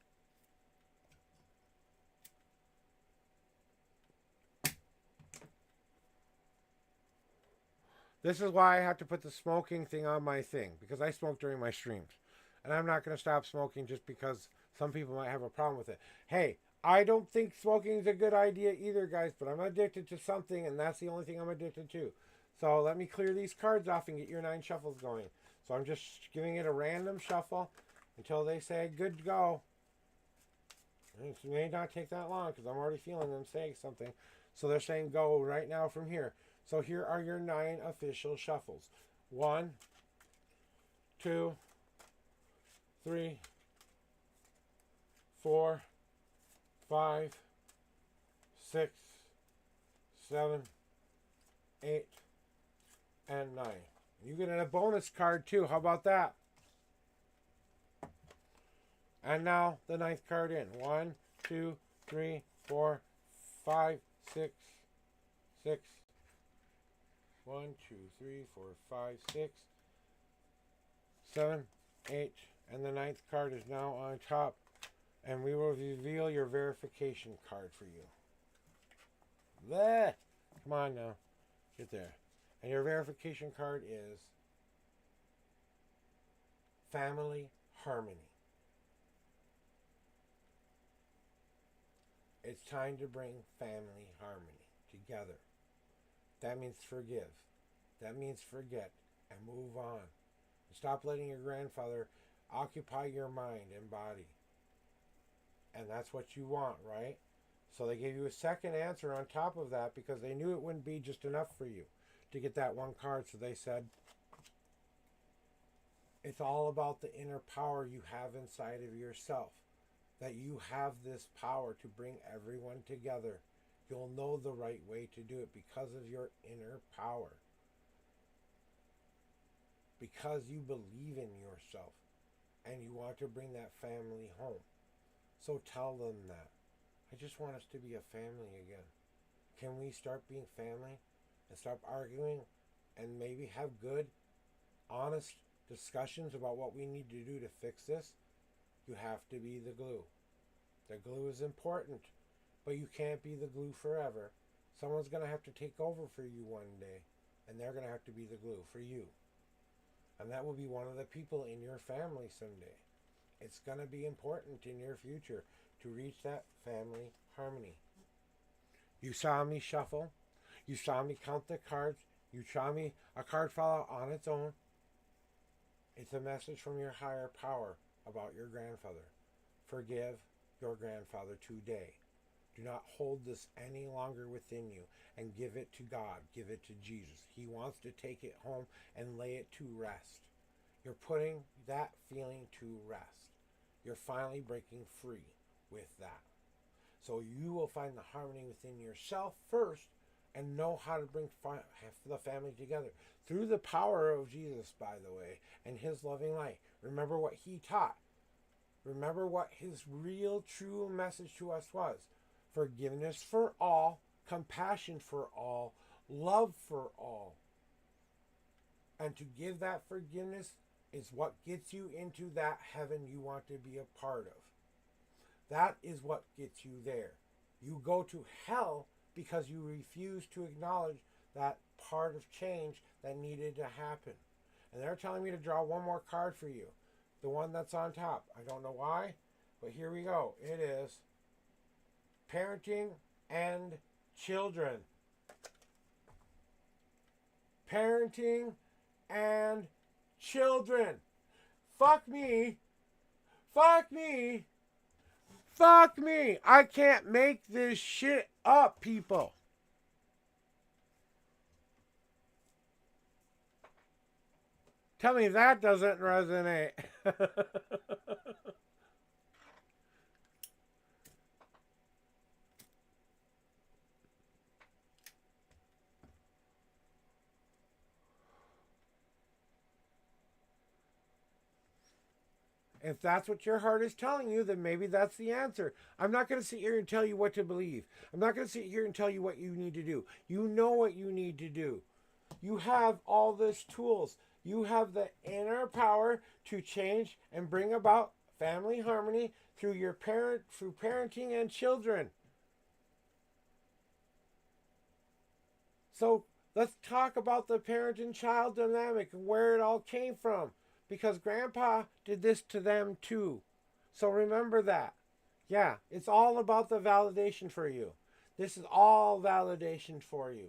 [SPEAKER 2] This is why I have to put the smoking thing on my thing. Because I smoke during my streams. And I'm not going to stop smoking just because some people might have a problem with it. Hey, I don't think smoking is a good idea either, guys, but I'm addicted to something, and that's the only thing I'm addicted to. So let me clear these cards off and get your 9 shuffles going. So I'm just giving it a random shuffle until they say good to go. It may not take that long because I'm already feeling them saying something. So they're saying go right now from here. So here are your 9 official shuffles. 1, 2, 3, 4, 5, 6, 7, 8, and 9. You get a bonus card too. How about that? And now the 9th card in. 1, 2, 3, 4, 5, 6, 6. 1, 2, 3, 4, 5, 6, 7, 8. And the 9th card is now on top. And we will reveal your verification card for you. Bleh. Come on now. Get there. And your verification card is family harmony. It's time to bring family harmony together. That means forgive. That means forget and move on. Stop letting your grandfather occupy your mind and body. And that's what you want, right? So they gave you a second answer on top of that because they knew it wouldn't be just enough for you to get that one card. So they said, it's all about the inner power you have inside of yourself. That you have this power to bring everyone together. You'll know the right way to do it because of your inner power. Because you believe in yourself and you want to bring that family home. So tell them that. I just want us to be a family again. Can we start being family and stop arguing and maybe have good, honest discussions about what we need to do to fix this? You have to be the glue. The glue is important, but you can't be the glue forever. Someone's going to have to take over for you one day, and they're going to have to be the glue for you. And that will be one of the people in your family someday. It's going to be important in your future to reach that family harmony. You saw me shuffle. You saw me count the cards. You saw me a card fall out on its own. It's a message from your higher power about your grandfather. Forgive your grandfather today. Do not hold this any longer within you and give it to God. Give it to Jesus. He wants to take it home and lay it to rest. You're putting that feeling to rest. You're finally breaking free with that. So you will find the harmony within yourself first and know how to bring the family together through the power of Jesus, by the way, and his loving light. Remember what he taught. Remember what his real, true message to us was. Forgiveness for all, compassion for all, love for all. And to give that forgiveness is what gets you into that heaven you want to be a part of. That is what gets you there. You go to hell because you refuse to acknowledge that part of change that needed to happen. And they're telling me to draw one more card for you. The one that's on top. I don't know why, but here we go. It is parenting and children. Parenting and children. Fuck me. Fuck me. Fuck me. I can't make this shit up, people. Tell me that doesn't resonate. If that's what your heart is telling you, then maybe that's the answer. I'm not going to sit here and tell you what to believe. I'm not going to sit here and tell you what you need to do. You know what you need to do. You have all these tools. You have the inner power to change and bring about family harmony through through parenting and children. So let's talk about the parent and child dynamic and where it all came from. Because grandpa did this to them too. So remember that. Yeah, it's all about the validation for you. This is all validation for you.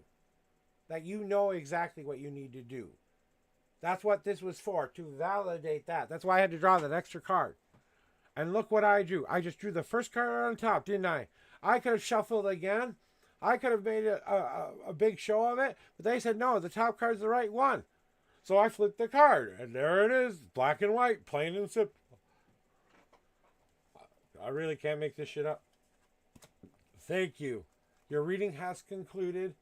[SPEAKER 2] That you know exactly what you need to do. That's what this was for, to validate that. That's why I had to draw that extra card. And look what I drew. I just drew the first card on top, didn't I? I could have shuffled again. I could have made a big show of it. But they said, no, the top card's the right one. So I flipped the card. And there it is. Black and white. Plain and simple. I really can't make this shit up. Thank you. Your reading has concluded.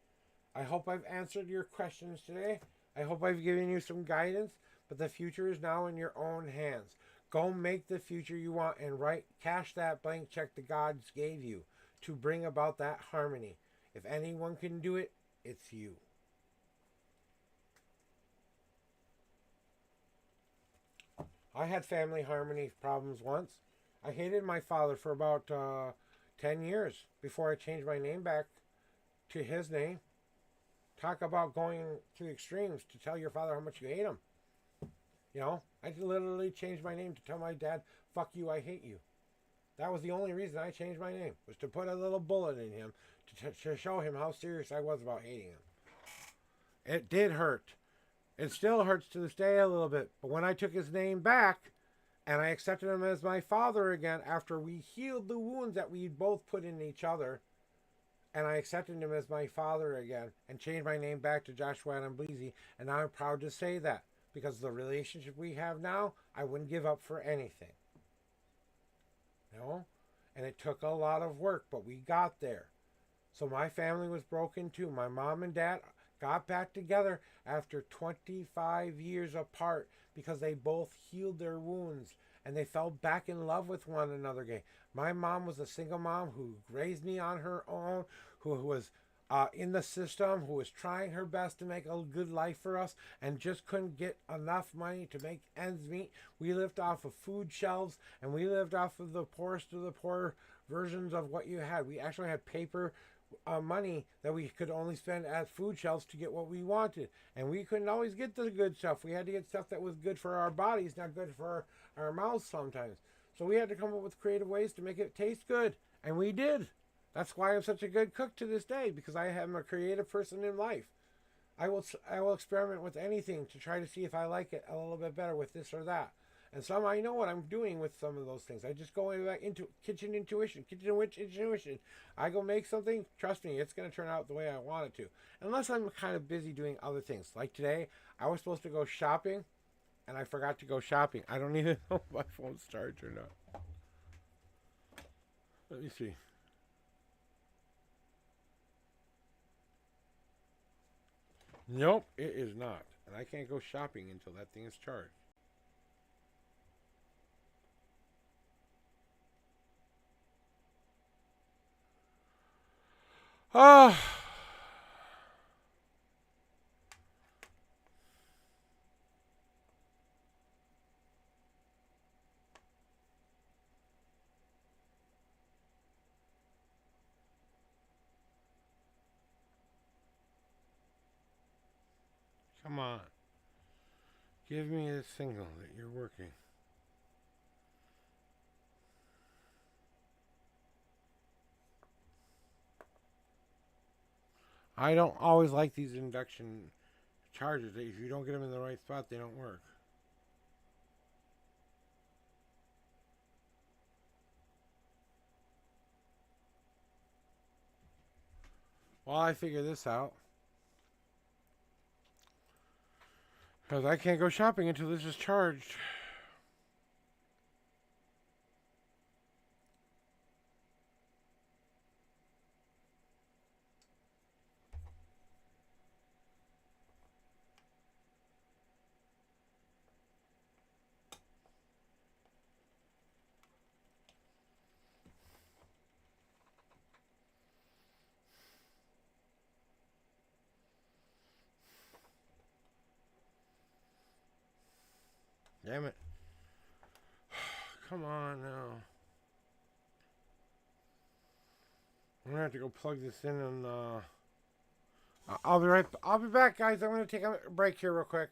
[SPEAKER 2] I hope I've answered your questions today. I hope I've given you some guidance, but the future is now in your own hands. Go make the future you want and cash that blank check the gods gave you to bring about that harmony. If anyone can do it, it's you. I had family harmony problems once. I hated my father for about 10 years before I changed my name back to his name. Talk about going to extremes to tell your father how much you hate him. You know, I literally changed my name to tell my dad, fuck you, I hate you. That was the only reason I changed my name, was to put a little bullet in him to show him how serious I was about hating him. It did hurt. It still hurts to this day a little bit. But when I took his name back and I accepted him as my father again after we healed the wounds that we both put in each other, and I accepted him as my father again and changed my name back to Joshua Adam Bleasy, and I'm proud to say that because the relationship we have now, I wouldn't give up for anything. You know? And it took a lot of work, but we got there. So my family was broken too. My mom and dad got back together after 25 years apart because they both healed their wounds and they fell back in love with one another again. My mom was a single mom who raised me on her own, who was in the system, who was trying her best to make a good life for us and just couldn't get enough money to make ends meet. We lived off of food shelves and we lived off of the poorest of the poor versions of what you had. We actually had paper money that we could only spend at food shelves to get what we wanted, and we couldn't always get the good stuff. We had to get stuff that was good for our bodies, not good for our mouths sometimes. So we had to come up with creative ways to make it taste good, and we did. That's why I'm such a good cook to this day, because I am a creative person in life. I will experiment with anything to try to see if I like it a little bit better with this or that. And some I know what I'm doing with some of those things. I just go back into kitchen intuition. I go make something, trust me, it's going to turn out the way I want it to. Unless I'm kind of busy doing other things. Like today, I was supposed to go shopping, and I forgot to go shopping. I don't even know if my phone's charged or not. Let me see. Nope, it is not. And I can't go shopping until that thing is charged. Ah. Come on. Give me a signal that you're working. I don't always like these induction chargers. If you don't get them in the right spot, they don't work. While I figure this out, because I can't go shopping until this is charged. Damn it. Come on now. I'm gonna have to go plug this in and I'll be back, guys. I'm gonna take a break here real quick.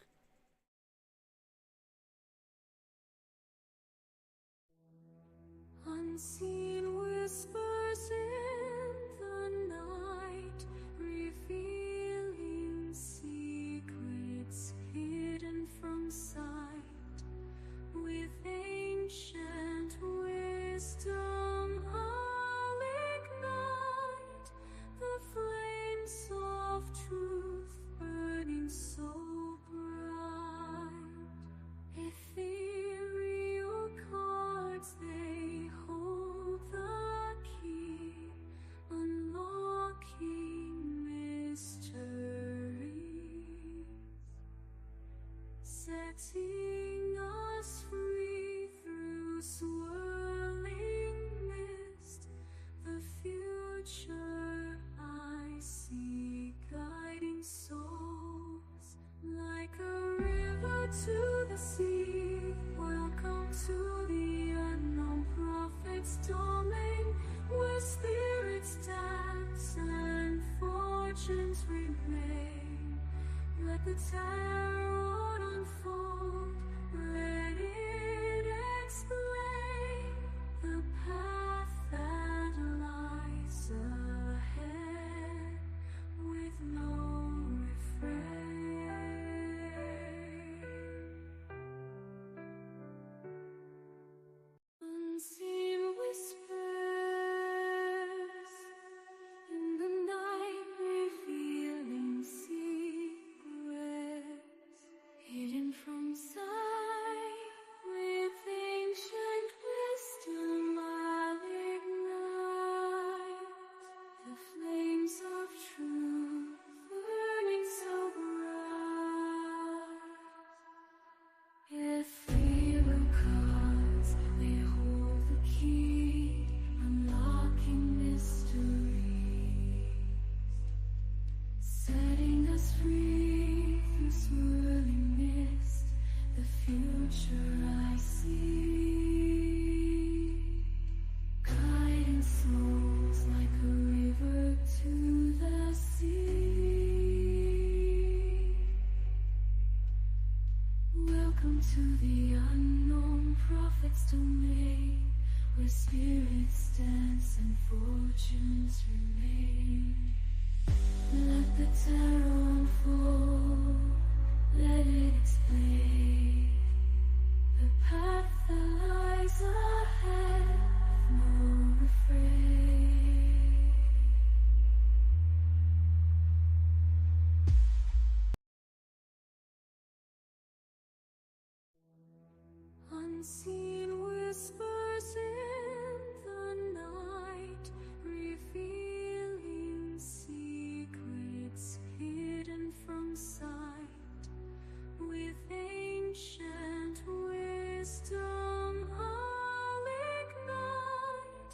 [SPEAKER 1] Unseen whispers in the night, revealing secrets hidden from sight. With ancient wisdom, I'll ignite the flames of truth burning so bright. Ethereal cards, they hold the key, unlocking mysteries, setting us free through swirling mist. The future I see, guiding souls like a river to the sea. Welcome to the unknown prophet. prophet's domain, where spirits dance and fortunes remain. Let the tarot unfold, let it explain the path that lies ahead with no refrain. Unseen whispers in the night, revealing secrets hidden from sight. With ancient wisdom I'll ignite the flames of truth burning so bright. Ethereal cards, they hold the key, unlocking mysteries, setting us free through swirling mist. The future I see, guiding souls like a river to the sea. Welcome to the unknown prophet's domain, where spirits dance and fortunes remain. Let the tarot unfold, let it explain the path that lies ahead with no refrain. Unseen whispers in the night, revealing secrets hidden from sight. With ancient wisdom I'll ignite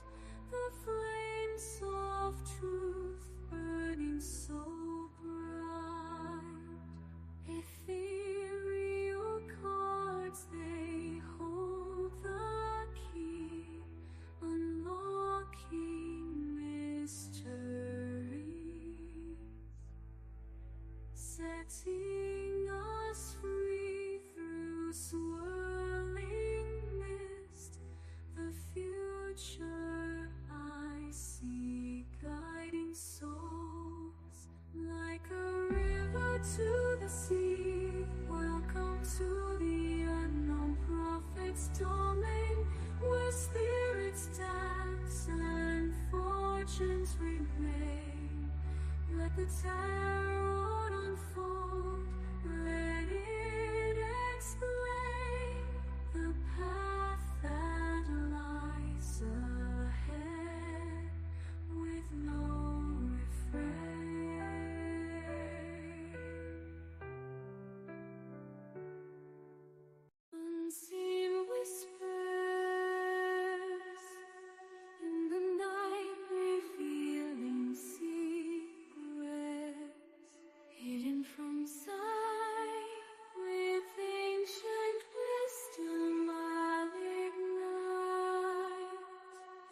[SPEAKER 1] the flames of truth burning so bright. Ethereal cards, they hold the key, unlocking mysteries, setting us free through swirling mist. The future I see, guiding souls like a river to the sea. Welcome to the unknown prophet's domain, where spirits dance and fortunes remain. Let the tarot unfold, let it explain the path that lies ahead with no refrain. Unseen whispers in the night, revealing secrets hidden from sight. With ancient wisdom I'll ignite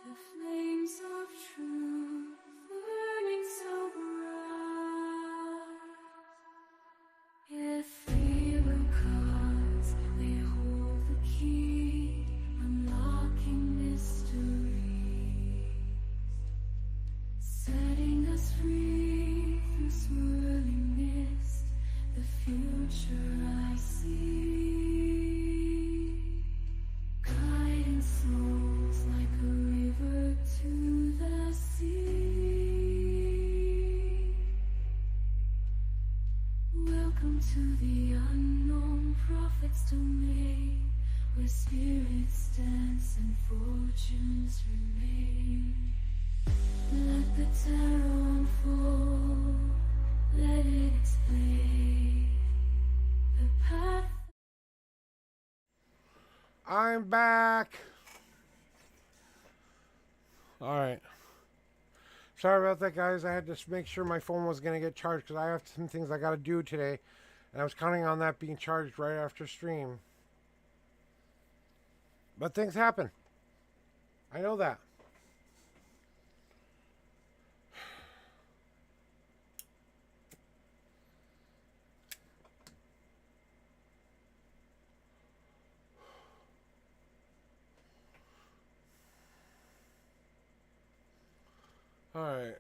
[SPEAKER 1] the flames of truth burning so bright. Ethereal cards, they hold the key, unlocking mysteries, setting us free through swirling mist. The future I see, guiding souls like a river to the sea. Welcome to the unknown prophet's domain, where spirits dance and fortunes remain. Let the tarot unfold, let it explain the path.
[SPEAKER 2] I'm back. Alright. Sorry about that, guys. I had to make sure my phone was going to get charged because I have some things I got to do today. And I was counting on that being charged right after stream. But things happen. I know that. All right.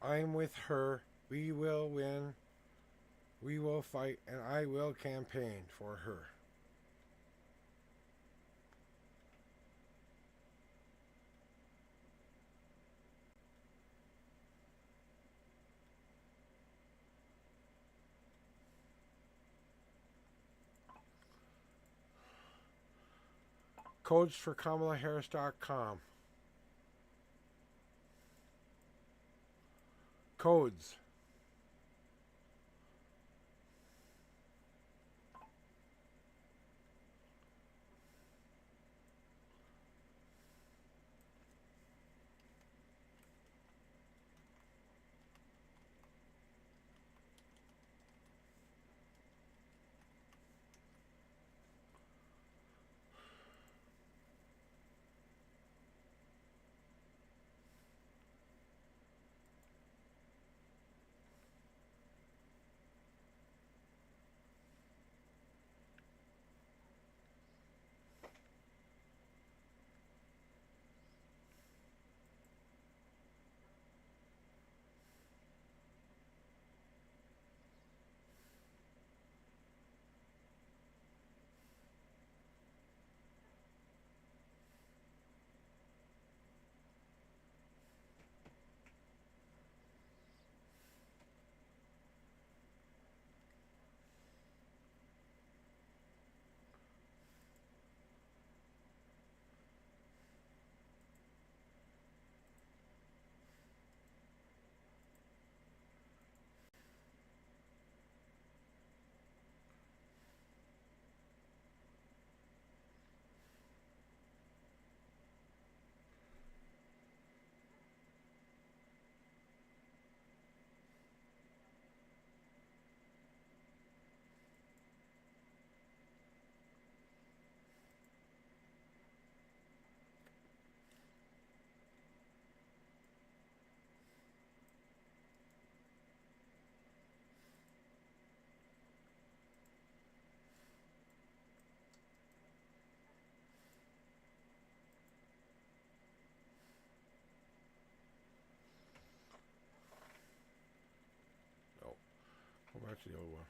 [SPEAKER 2] I'm with her. We will win. We will fight, and I will campaign for her. Codes for KamalaHarris.com. Codes. No. Go back to the old one.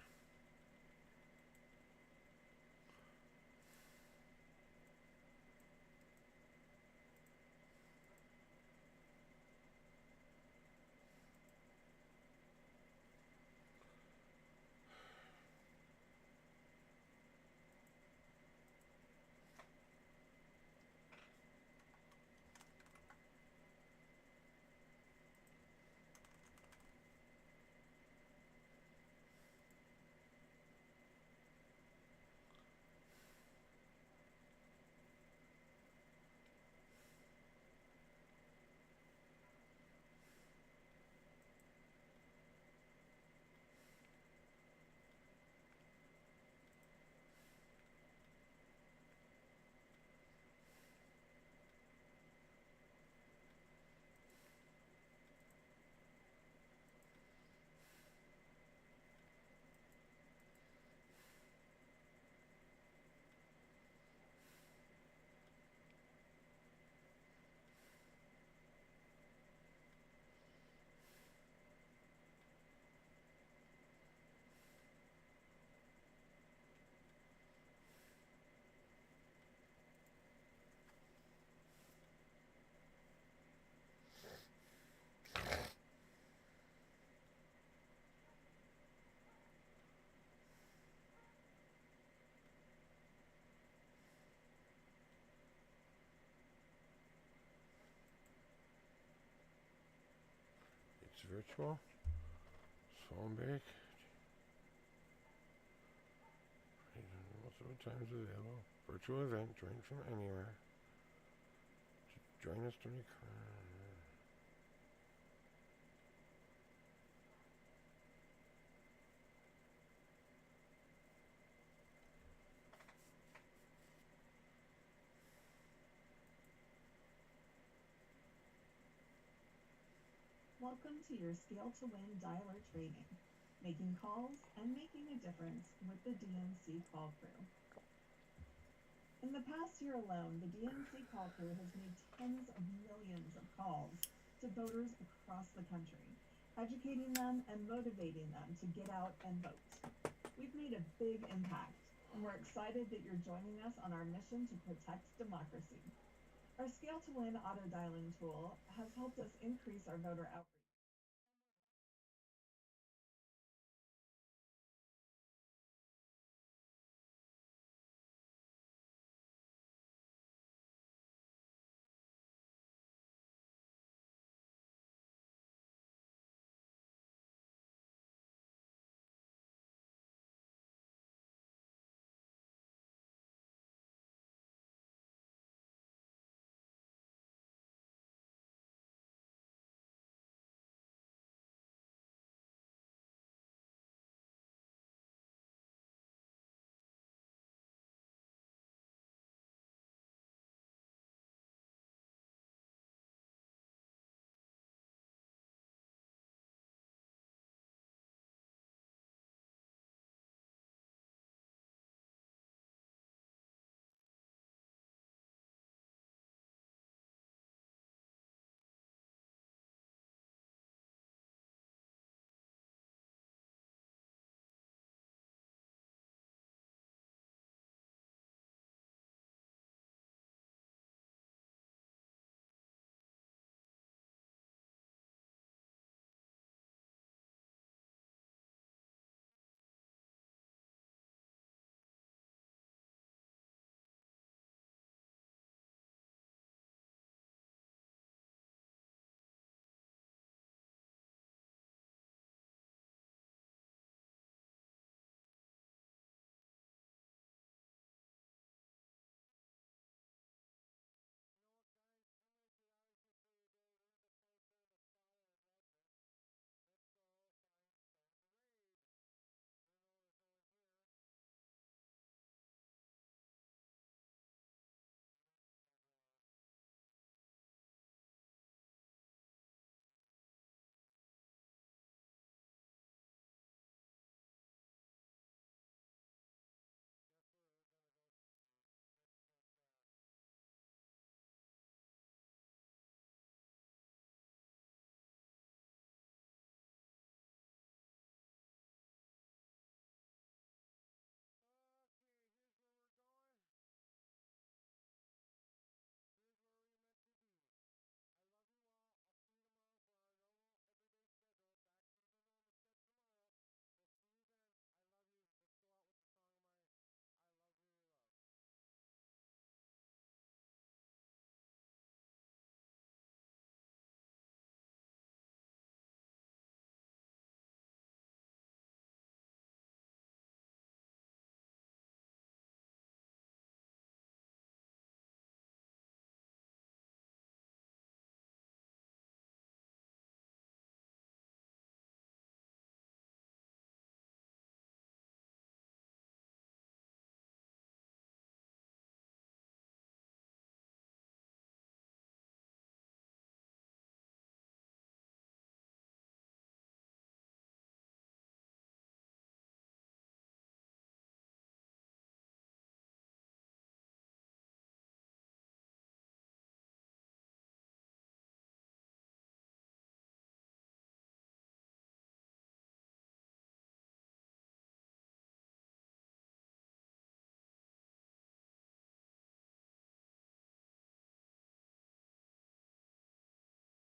[SPEAKER 2] It's virtual. Phone bake. Most of the times available. Virtual event. Join from anywhere. Join us during the
[SPEAKER 3] Welcome to your Scale to Win dialer training, making calls and making a difference with the DNC call crew. In the past year alone, the DNC call crew has made tens of millions of calls to voters across the country educating them and motivating them to get out and vote. We've made a big impact, and we're excited that you're joining us on our mission to protect democracy. Our Scale to Win auto dialing tool has helped us increase our voter outreach.